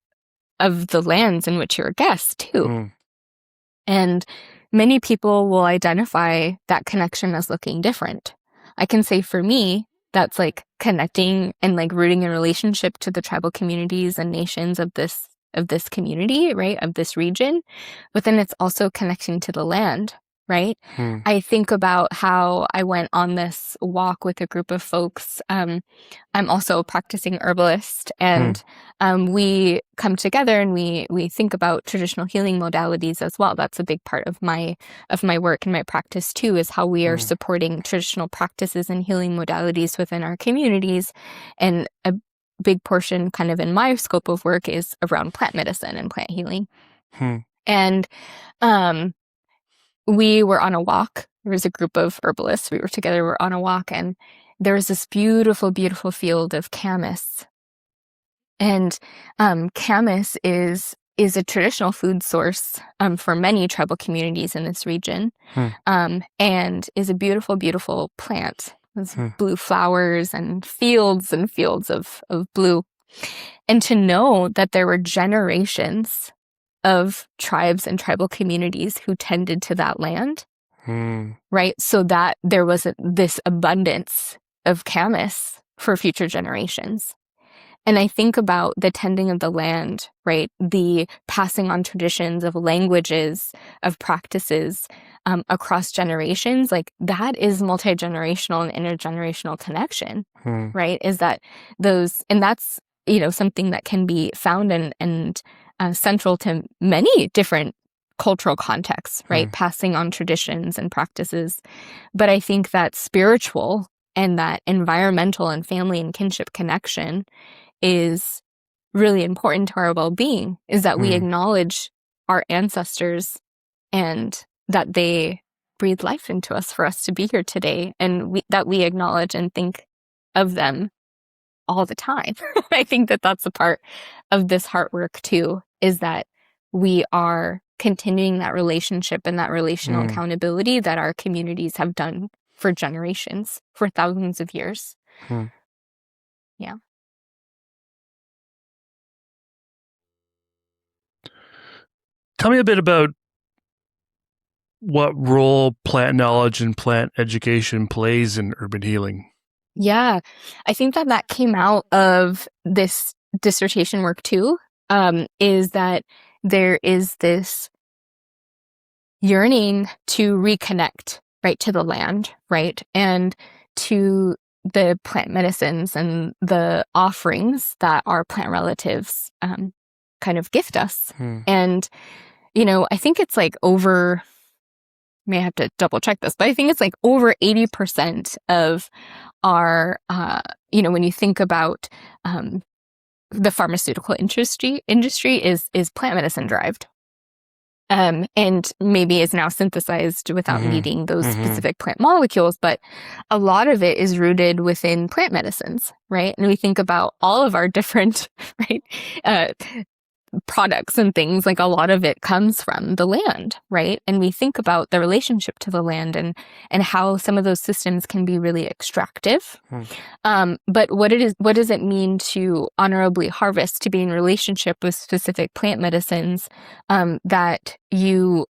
the lands in which you're a guest too. And many people will identify that connection as looking different. I can say for me, that's like connecting and like rooting in relationship to the tribal communities and nations of this community, right? Of this region. But then it's also connecting to the land, right? I think about how I went on this walk with a group of folks. I'm also a practicing herbalist, and we come together and we think about traditional healing modalities as well. That's a big part of my work and my practice too, is how we are supporting traditional practices and healing modalities within our communities. And a big portion kind of in my scope of work is around plant medicine and plant healing. And we were on a walk. There was a group of herbalists. We were together. We're on a walk, and there was this beautiful, beautiful field of camas. And camas is a traditional food source for many tribal communities in this region, and is a beautiful, beautiful plant with blue flowers and fields of blue. And to know that there were generations of tribes and tribal communities who tended to that land, right? So that there was this abundance of camas for future generations. And I think about the tending of the land, right? The passing on traditions of languages, of practices across generations, like that is multi-generational and intergenerational connection, right? Is that and that's, something that can be found and central to many different cultural contexts, right? Passing on traditions and practices. But I think that spiritual and that environmental and family and kinship connection is really important to our well-being, is that we acknowledge our ancestors and that they breathe life into us for us to be here today, and that we acknowledge and think of them all the time. I think that that's a part of this heart work too, is that we are continuing that relationship and that relational accountability that our communities have done for generations, for thousands of years. Yeah. Tell me a bit about what role plant knowledge and plant education plays in urban healing. Yeah, I think that came out of this dissertation work too, is that there is this yearning to reconnect, right, to the land, right, and to the plant medicines and the offerings that our plant relatives kind of gift us. And, I think it's like may have to double check this, but I think it's like over 80% of our, when you think about the pharmaceutical industry is plant medicine derived, and maybe is now synthesized without needing those specific plant molecules, but a lot of it is rooted within plant medicines, right? And we think about all of our different, right, products and things, like a lot of it comes from the land, right? And we think about the relationship to the land and how some of those systems can be really extractive. But what does it mean to honorably harvest, to be in relationship with specific plant medicines that you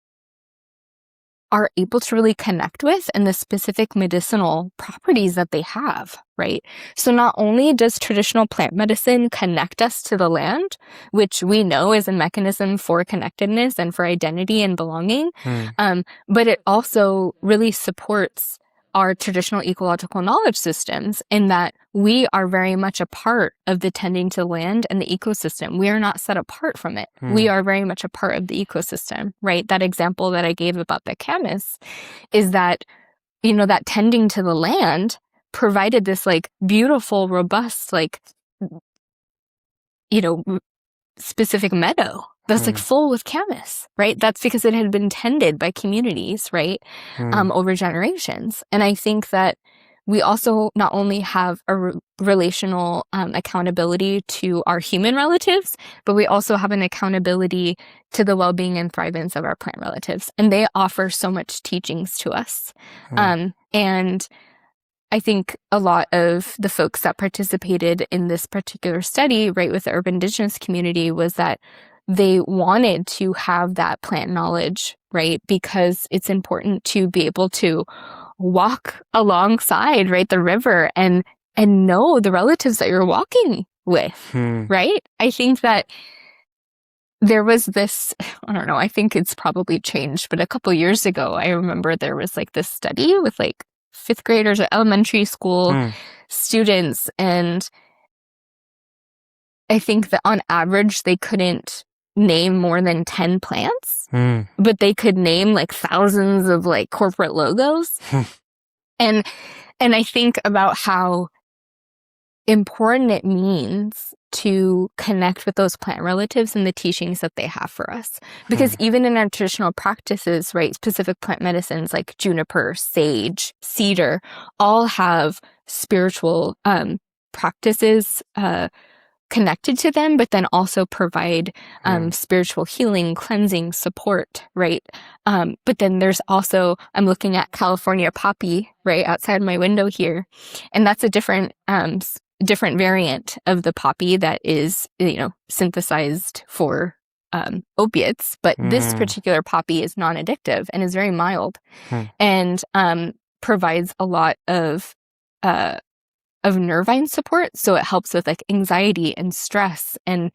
are able to really connect with, and the specific medicinal properties that they have, right? So not only does traditional plant medicine connect us to the land, which we know is a mechanism for connectedness and for identity and belonging, but it also really supports our traditional ecological knowledge systems, in that we are very much a part of the tending to the land and the ecosystem. We are not set apart from it. We are very much a part of the ecosystem, right? That example that I gave about the camas is that, that tending to the land provided this like beautiful, robust, like, specific meadow that's like full with camas, right? That's because it had been tended by communities, right? Over generations. And I think that we also not only have a relational accountability to our human relatives, but we also have an accountability to the well-being and thrivance of our plant relatives. And they offer so much teachings to us. And I think a lot of the folks that participated in this particular study, right, with the urban indigenous community, was that they wanted to have that plant knowledge, right, because it's important to be able to walk alongside, right, the river and know the relatives that you're walking with, right? I think that there was this, I don't know, I think it's probably changed, but a couple years ago, I remember there was like this study with like fifth graders or elementary school students. And I think that on average, they couldn't name more than 10 plants, but they could name like thousands of like corporate logos. And I think about how important it means to connect with those plant relatives and the teachings that they have for us. Because even in our traditional practices, right, specific plant medicines like juniper, sage, cedar, all have spiritual practices connected to them, but then also provide spiritual healing, cleansing, support, right? But then there's also, I'm looking at California poppy, right, outside my window here, and that's a different variant of the poppy that is, synthesized for opiates. But this particular poppy is non-addictive and is very mild, and provides a lot of nervine support. So it helps with like anxiety and stress, and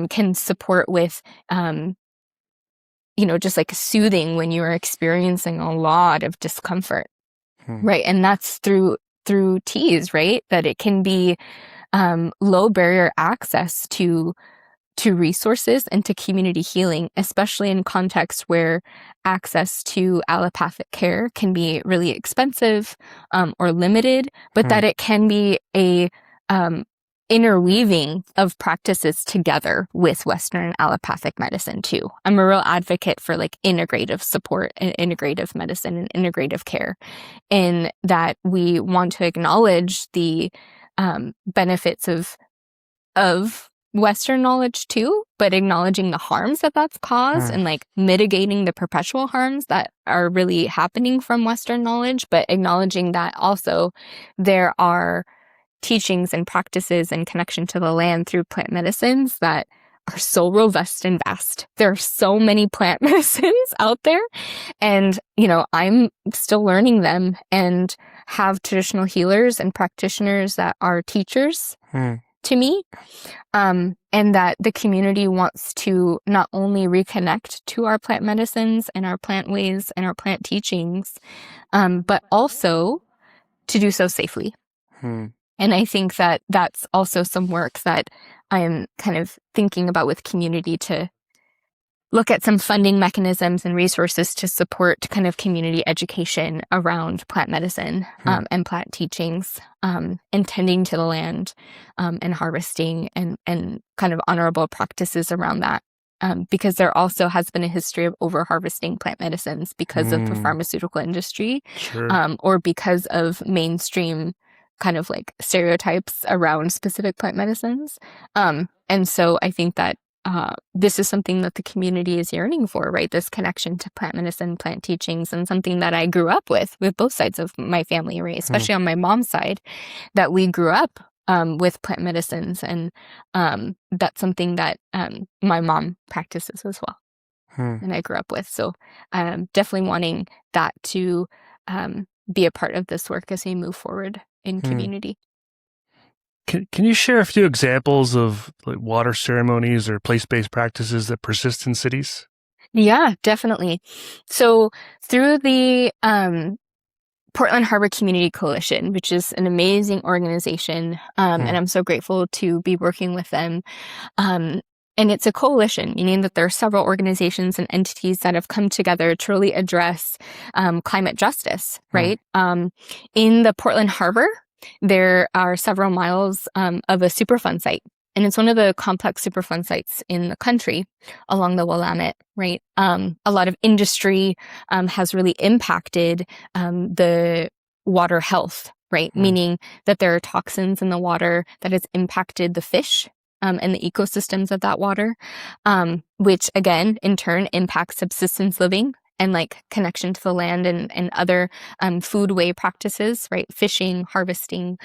can support with just like soothing when you are experiencing a lot of discomfort, right? And that's through teas, right? That it can be low barrier access to resources and to community healing, especially in contexts where access to allopathic care can be really expensive or limited, but that it can be a interweaving of practices together with Western and allopathic medicine too. I'm a real advocate for like integrative support and integrative medicine and integrative care, in that we want to acknowledge the benefits of Western knowledge too, but acknowledging the harms that that's caused and like mitigating the perpetual harms that are really happening from Western knowledge, but acknowledging that also there are teachings and practices and connection to the land through plant medicines that are so robust and vast. There are so many plant medicines out there, and I'm still learning them, and have traditional healers and practitioners that are teachers to me, and that the community wants to not only reconnect to our plant medicines and our plant ways and our plant teachings, but also to do so safely. And I think that that's also some work that I'm kind of thinking about with community, to look at some funding mechanisms and resources to support kind of community education around plant medicine and plant teachings, and tending to the land, and harvesting and kind of honorable practices around that. Because there also has been a history of over-harvesting plant medicines because of the pharmaceutical industry, or because of mainstream kind of like stereotypes around specific plant medicines. And so I think that this is something that the community is yearning for, right? This connection to plant medicine, plant teachings, and something that I grew up with both sides of my family, right? Especially on my mom's side, that we grew up with plant medicines, and that's something that my mom practices as well, and I grew up with. So definitely wanting that to be a part of this work as we move forward in community. Can you share a few examples of like water ceremonies or place-based practices that persist in cities? Yeah, definitely. So through the Portland Harbor Community Coalition, which is an amazing organization. And I'm so grateful to be working with them. And it's a coalition, meaning that there are several organizations and entities that have come together to really address climate justice, right? In the Portland Harbor, there are several miles of a Superfund site. And it's one of the complex Superfund sites in the country along the Willamette, right? A lot of industry has really impacted the water health, right? Meaning that there are toxins in the water that has impacted the fish and the ecosystems of that water, which again, in turn, impacts subsistence living and like connection to the land and other foodway practices, right? Fishing, harvesting.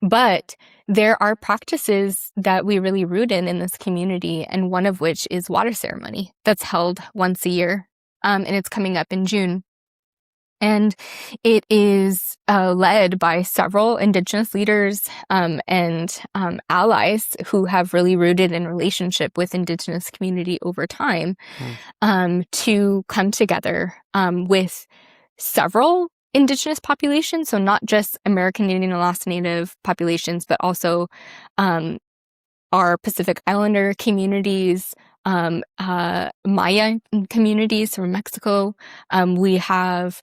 But there are practices that we really root in this community, and one of which is water ceremony that's held once a year, and it's coming up in June. And it is led by several Indigenous leaders and allies who have really rooted in relationship with Indigenous community over time to come together with several Indigenous populations. So not just American Indian and Alaska Native populations, but also our Pacific Islander communities, Maya communities from Mexico. We have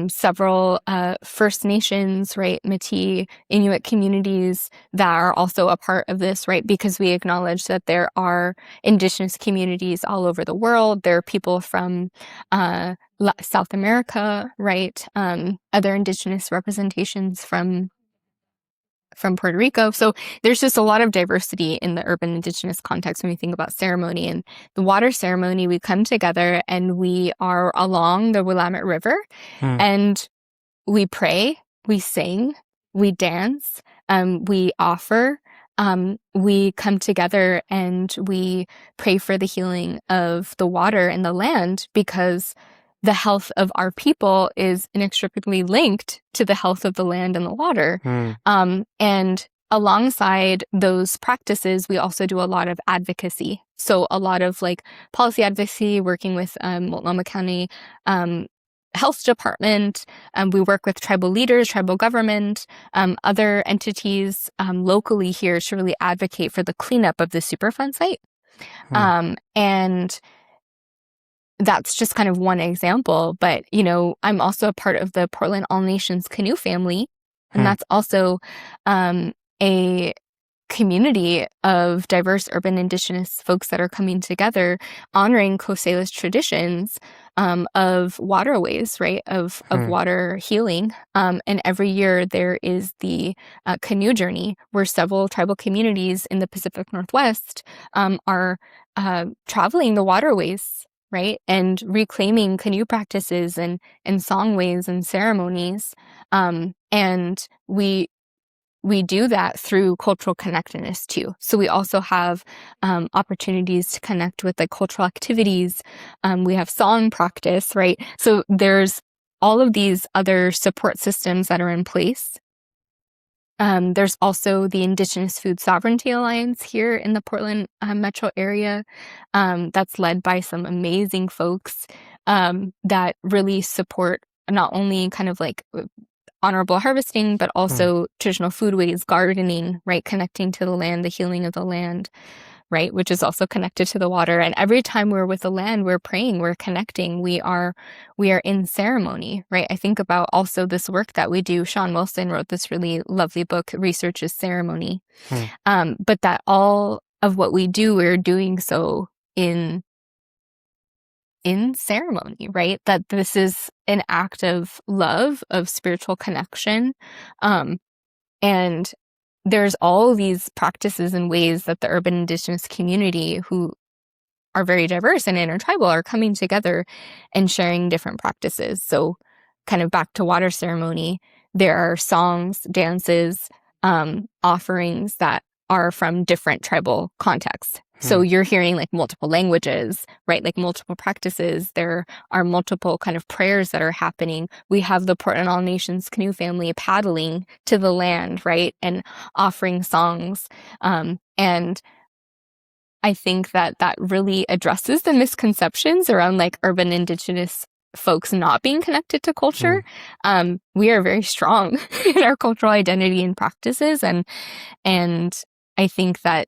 several First Nations, right, Métis, Inuit communities that are also a part of this, right, because we acknowledge that there are Indigenous communities all over the world. There are people from South America, right, other Indigenous representations from Puerto Rico. So there's just a lot of diversity in the urban Indigenous context when we think about ceremony. And the water ceremony, we come together and we are along the Willamette River and we pray, we sing, we dance, we offer, we come together and we pray for the healing of the water and the land, because the health of our people is inextricably linked to the health of the land and the water. And alongside those practices, we also do a lot of advocacy. So a lot of like policy advocacy, working with Multnomah County Health Department. We work with tribal leaders, tribal government, other entities locally here to really advocate for the cleanup of the Superfund site. And that's just kind of one example, but, you know, I'm also a part of the Portland All Nations Canoe family, and that's also a community of diverse urban Indigenous folks that are coming together, honoring Coast Salish traditions of waterways, right, of water healing. And every year there is the canoe journey, where several tribal communities in the Pacific Northwest are traveling the waterways, right, and reclaiming canoe practices and songways and ceremonies. And we do that through cultural connectedness too. So we also have opportunities to connect with like cultural activities. We have song practice, right? So there's all of these other support systems that are in place. There's also the Indigenous Food Sovereignty Alliance here in the Portland metro area that's led by some amazing folks that really support not only kind of like honorable harvesting, but also traditional foodways, gardening, right, connecting to the land, the healing of the land, right, which is also connected to the water. And every time we're with the land, we're praying, we're connecting, we are in ceremony, right? I think about also this work that we do. Sean Wilson wrote this really lovely book, Research is Ceremony. But that all of what we do, we're doing so in ceremony, right? That this is an act of love, of spiritual connection. And there's all these practices and ways that the urban Indigenous community, who are very diverse and intertribal, are coming together and sharing different practices. So kind of back to water ceremony, there are songs, dances, offerings that are from different tribal contexts. So you're hearing like multiple languages, right? Like multiple practices. There are multiple kind of prayers that are happening. We have the Portland All Nations Canoe family paddling to the land, right? And offering songs. And I think that really addresses the misconceptions around like urban Indigenous folks not being connected to culture. We are very strong in our cultural identity and practices. And I think that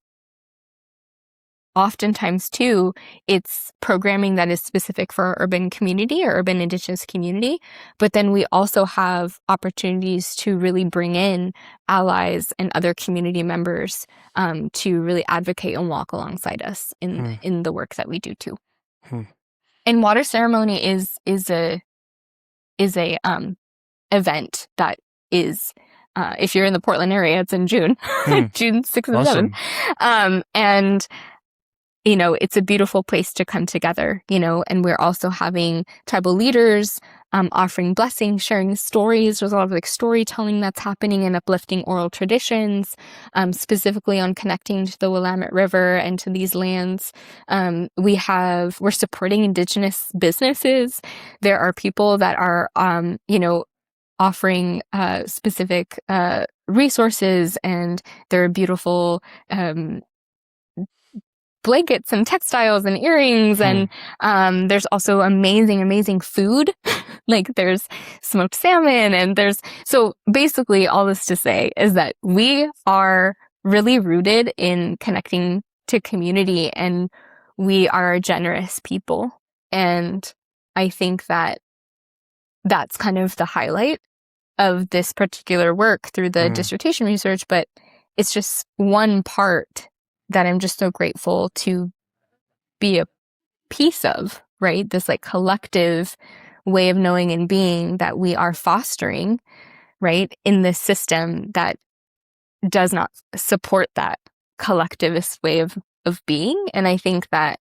oftentimes too, it's programming that is specific for our urban community or urban Indigenous community. But then we also have opportunities to really bring in allies and other community members to really advocate and walk alongside us in the work that we do too. And water ceremony is a event that is, if you're in the Portland area, it's in June, June 6th and Awesome. 7th. And it's a beautiful place to come together, and we're also having tribal leaders offering blessings, sharing stories. There's a lot of like storytelling that's happening and uplifting oral traditions, specifically on connecting to the Willamette River and to these lands. We're supporting Indigenous businesses. There are people that are, offering specific resources, and there are beautiful blankets and textiles and earrings. And there's also amazing food. Like there's smoked salmon, and so basically all this to say is that we are really rooted in connecting to community, and we are a generous people. And I think that that's kind of the highlight of this particular work through the dissertation research, but it's just one part that I'm just so grateful to be a piece of, right? This like collective way of knowing and being that we are fostering, right? In this system that does not support that collectivist way of being. And I think that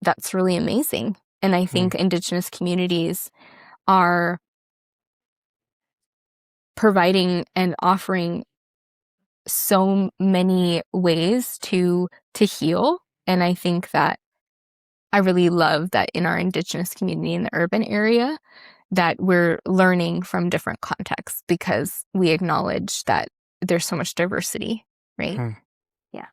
that's really amazing. And I think Indigenous communities are providing and offering so many ways to heal. And I think that I really love that in our Indigenous community in the urban area that we're learning from different contexts, because we acknowledge that there's so much diversity, right? Yeah.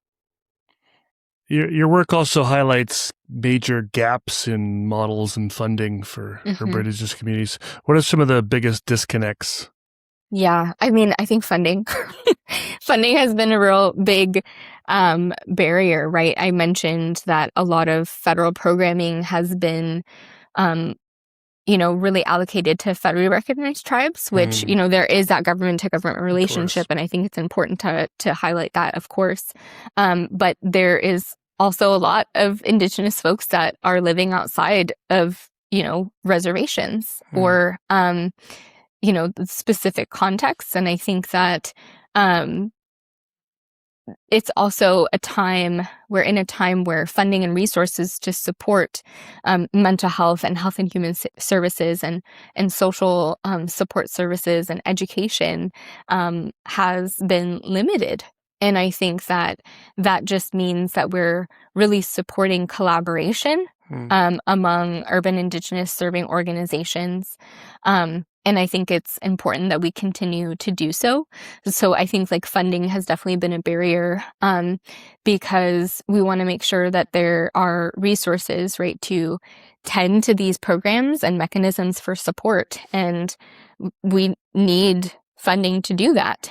Your work also highlights major gaps in models and funding for Indigenous communities. What are some of the biggest disconnects? Yeah, I mean, I think funding has been a real big barrier, right? I mentioned that a lot of federal programming has been, really allocated to federally recognized tribes, which, there is that government to government relationship. And I think it's important to highlight that, of course. But there is also a lot of Indigenous folks that are living outside of, reservations or, specific contexts. And I think that it's also we're in a time where funding and resources to support mental health and health and human services and social support services and education has been limited. And I think that just means that we're really supporting collaboration among urban Indigenous serving organizations. And I think it's important that we continue to do so. So I think like funding has definitely been a barrier because we want to make sure that there are resources, right, to tend to these programs and mechanisms for support. And we need funding to do that.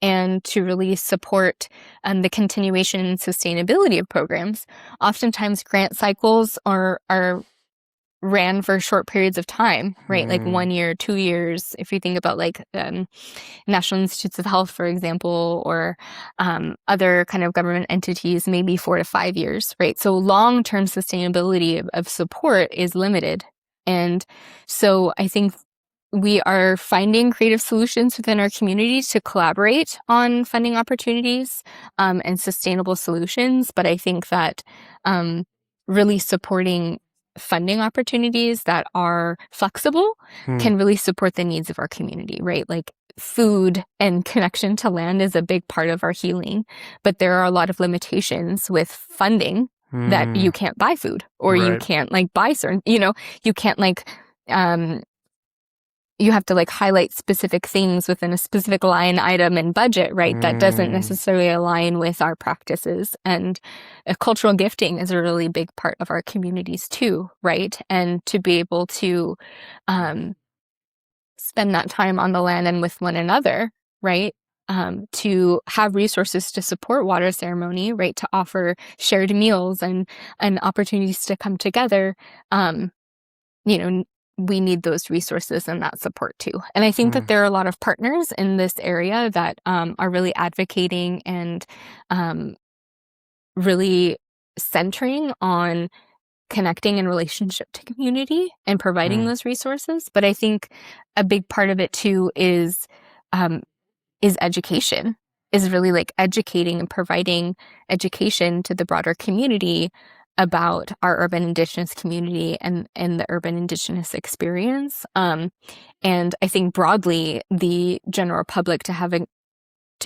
And to really support the continuation and sustainability of programs. Oftentimes grant cycles are ran for short periods of time, right? Like 1 year, 2 years. If you think about like National Institutes of Health, for example, or other kind of government entities, maybe 4 to 5 years, right? So long-term sustainability of support is limited. And so I think we are finding creative solutions within our community to collaborate on funding opportunities and sustainable solutions. But I think that really supporting funding opportunities that are flexible can really support the needs of our community, right? Like food and connection to land is a big part of our healing, but there are a lot of limitations with funding that you can't buy food or you can't like buy certain, you can't like you have to like highlight specific things within a specific line item and budget, right? That doesn't necessarily align with our practices. And cultural gifting is a really big part of our communities too, right? And to be able to spend that time on the land and with one another, right? To have resources to support water ceremony, right? To offer shared meals and opportunities to come together. We need those resources and that support too. And I think that there are a lot of partners in this area that are really advocating and really centering on connecting in relationship to community and providing those resources. But I think a big part of it too is education, is really like educating and providing education to the broader community about our urban Indigenous community and the urban Indigenous experience. And I think broadly, the general public to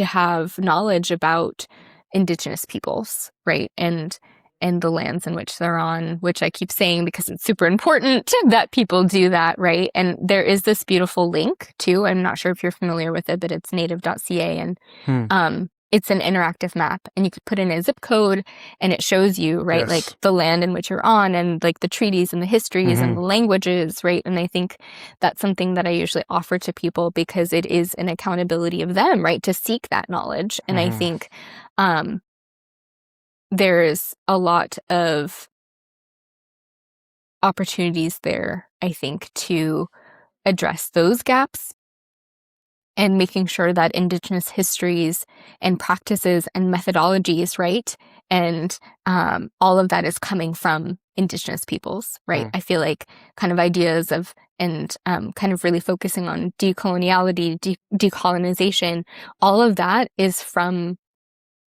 have knowledge about Indigenous peoples, right? And the lands in which they're on, which I keep saying because it's super important that people do that, right? And there is this beautiful link too. I'm not sure if you're familiar with it, but it's native.ca, and it's an interactive map, and you could put in a zip code and it shows you, right, Yes. like the land in which you're on and like the treaties and the histories and the languages, right? And I think that's something that I usually offer to people because it is an accountability of them, right, to seek that knowledge. And I think there's a lot of opportunities there, I think, to address those gaps and making sure that Indigenous histories and practices and methodologies, right, and all of that is coming from Indigenous peoples, right? I feel like kind of ideas of and kind of really focusing on decoloniality, decolonization, all of that is from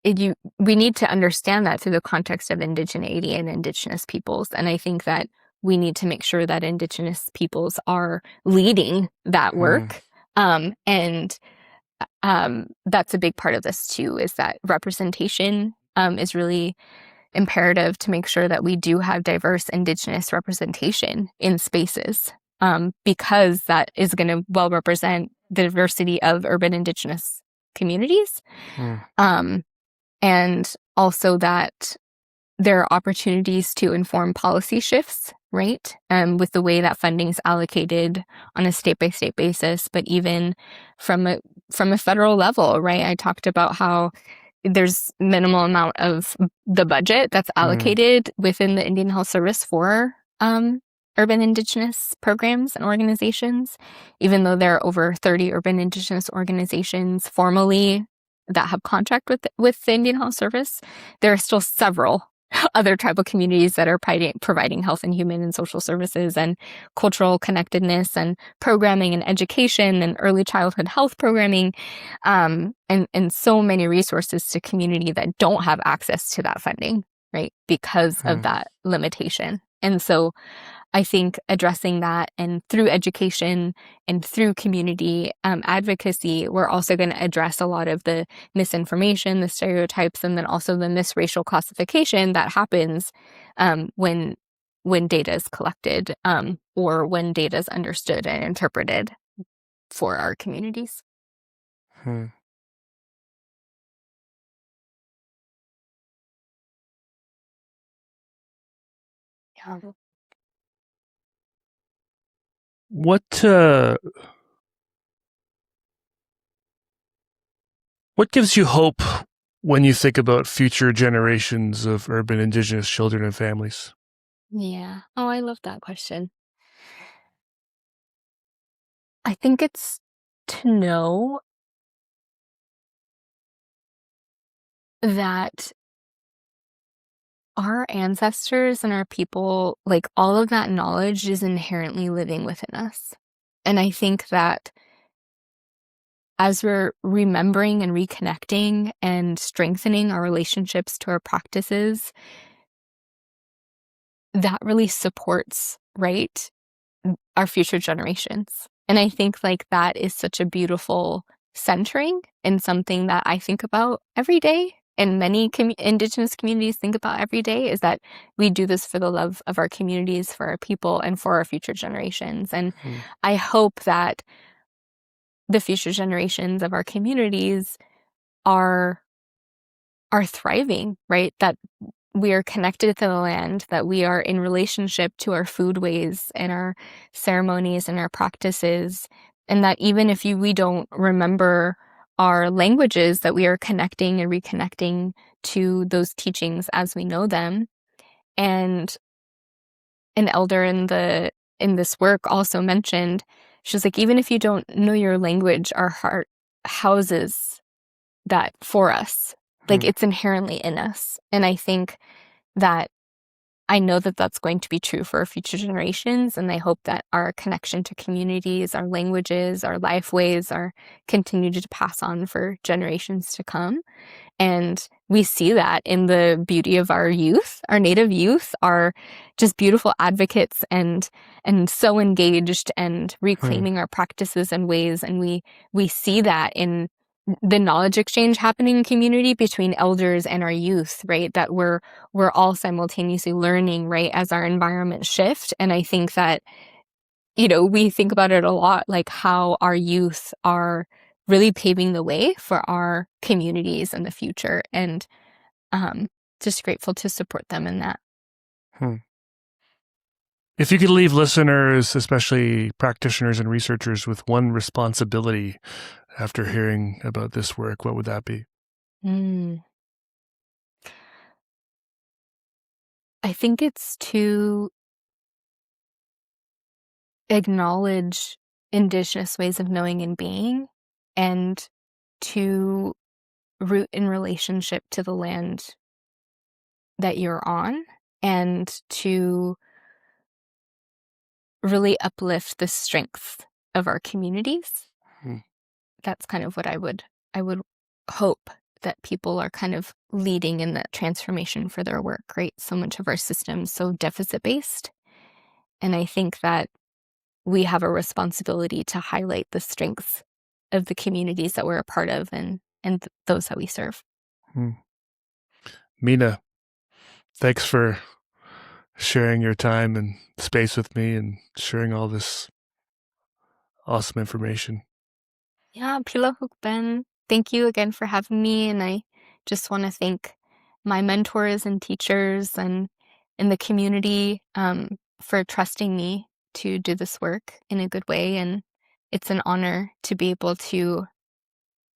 we need to understand that through the context of indigeneity and Indigenous peoples. And I think that we need to make sure that Indigenous peoples are leading that work. And that's a big part of this too, is that representation is really imperative to make sure that we do have diverse Indigenous representation in spaces, because that is going to well represent the diversity of urban Indigenous communities. And also that there are opportunities to inform policy shifts, right? With the way that funding is allocated on a state-by-state basis, but even from a federal level, right? I talked about how there's minimal amount of the budget that's allocated within the Indian Health Service for urban Indigenous programs and organizations, even though there are over 30 urban Indigenous organizations formally that have contract with the Indian Health Service. There are still several other tribal communities that are providing health and human and social services and cultural connectedness and programming and education and early childhood health programming, and so many resources to community that don't have access to that funding, right, because of that limitation. And so I think addressing that, and through education and through community advocacy, we're also going to address a lot of the misinformation, the stereotypes, and then also the misracial classification that happens when data is collected or when data is understood and interpreted for our communities. Yeah. What gives you hope when you think about future generations of urban Indigenous children and families? Yeah. Oh, I love that question. I think it's to know that our ancestors and our people, like all of that knowledge is inherently living within us. And I think that as we're remembering and reconnecting and strengthening our relationships to our practices, that really supports, right, our future generations. And I think like that is such a beautiful centering and something that I think about every day and many Indigenous communities think about every day, is that we do this for the love of our communities, for our people, and for our future generations. And I hope that the future generations of our communities are thriving, right? That we are connected to the land, that we are in relationship to our foodways and our ceremonies and our practices, and that even if we don't remember our languages, that we are connecting and reconnecting to those teachings as we know them. And an elder in this work also mentioned, she's like, even if you don't know your language, our heart houses that for us. Like, it's inherently in us. And I think that I know that that's going to be true for our future generations. And I hope that our connection to communities, our languages, our life ways are continued to pass on for generations to come. And we see that in the beauty of our youth. Our Native youth are just beautiful advocates and so engaged and reclaiming our practices and ways. And we see that in the knowledge exchange happening in community between elders and our youth, right? That we're all simultaneously learning, right, as our environment shift. And I think that, we think about it a lot, like how our youth are really paving the way for our communities in the future, and just grateful to support them in that. If you could leave listeners, especially practitioners and researchers, with one responsibility after hearing about this work, what would that be? I think it's to acknowledge Indigenous ways of knowing and being, and to root in relationship to the land that you're on, and to really uplift the strength of our communities. That's kind of what I would hope that people are kind of leading in that transformation for their work, right? So much of our system is so deficit-based. And I think that we have a responsibility to highlight the strengths of the communities that we're a part of and those that we serve. Meena, thanks for sharing your time and space with me and sharing all this awesome information. Yeah, Pilahuk Ben, thank you again for having me. And I just want to thank my mentors and teachers and in the community for trusting me to do this work in a good way. And it's an honor to be able to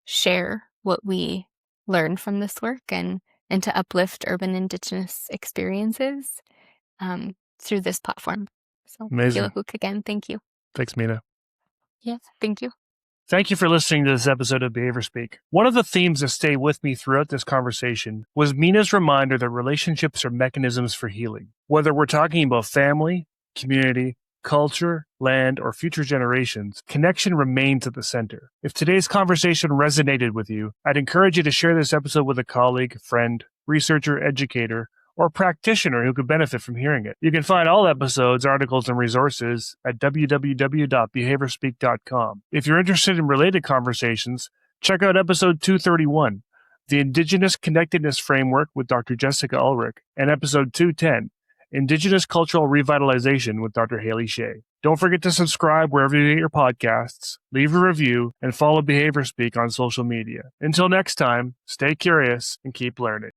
share what we learn from this work and to uplift urban Indigenous experiences through this platform. So, Amazing. Pilahuk again, thank you. Thanks, Meena. Yes, thank you. Thank you for listening to this episode of Behaviour Speak. One of the themes that stayed with me throughout this conversation was Meena's reminder that relationships are mechanisms for healing. Whether we're talking about family, community, culture, land, or future generations, connection remains at the center. If today's conversation resonated with you, I'd encourage you to share this episode with a colleague, friend, researcher, educator, or practitioner who could benefit from hearing it. You can find all episodes, articles, and resources at www.behaviorspeak.com. If you're interested in related conversations, check out episode 231, The Indigenous Connectedness Framework with Dr. Jessica Ulrich, and episode 210, Indigenous Cultural Revitalization with Dr. Haley Shea. Don't forget to subscribe wherever you get your podcasts, leave a review, and follow Behaviour Speak on social media. Until next time, stay curious and keep learning.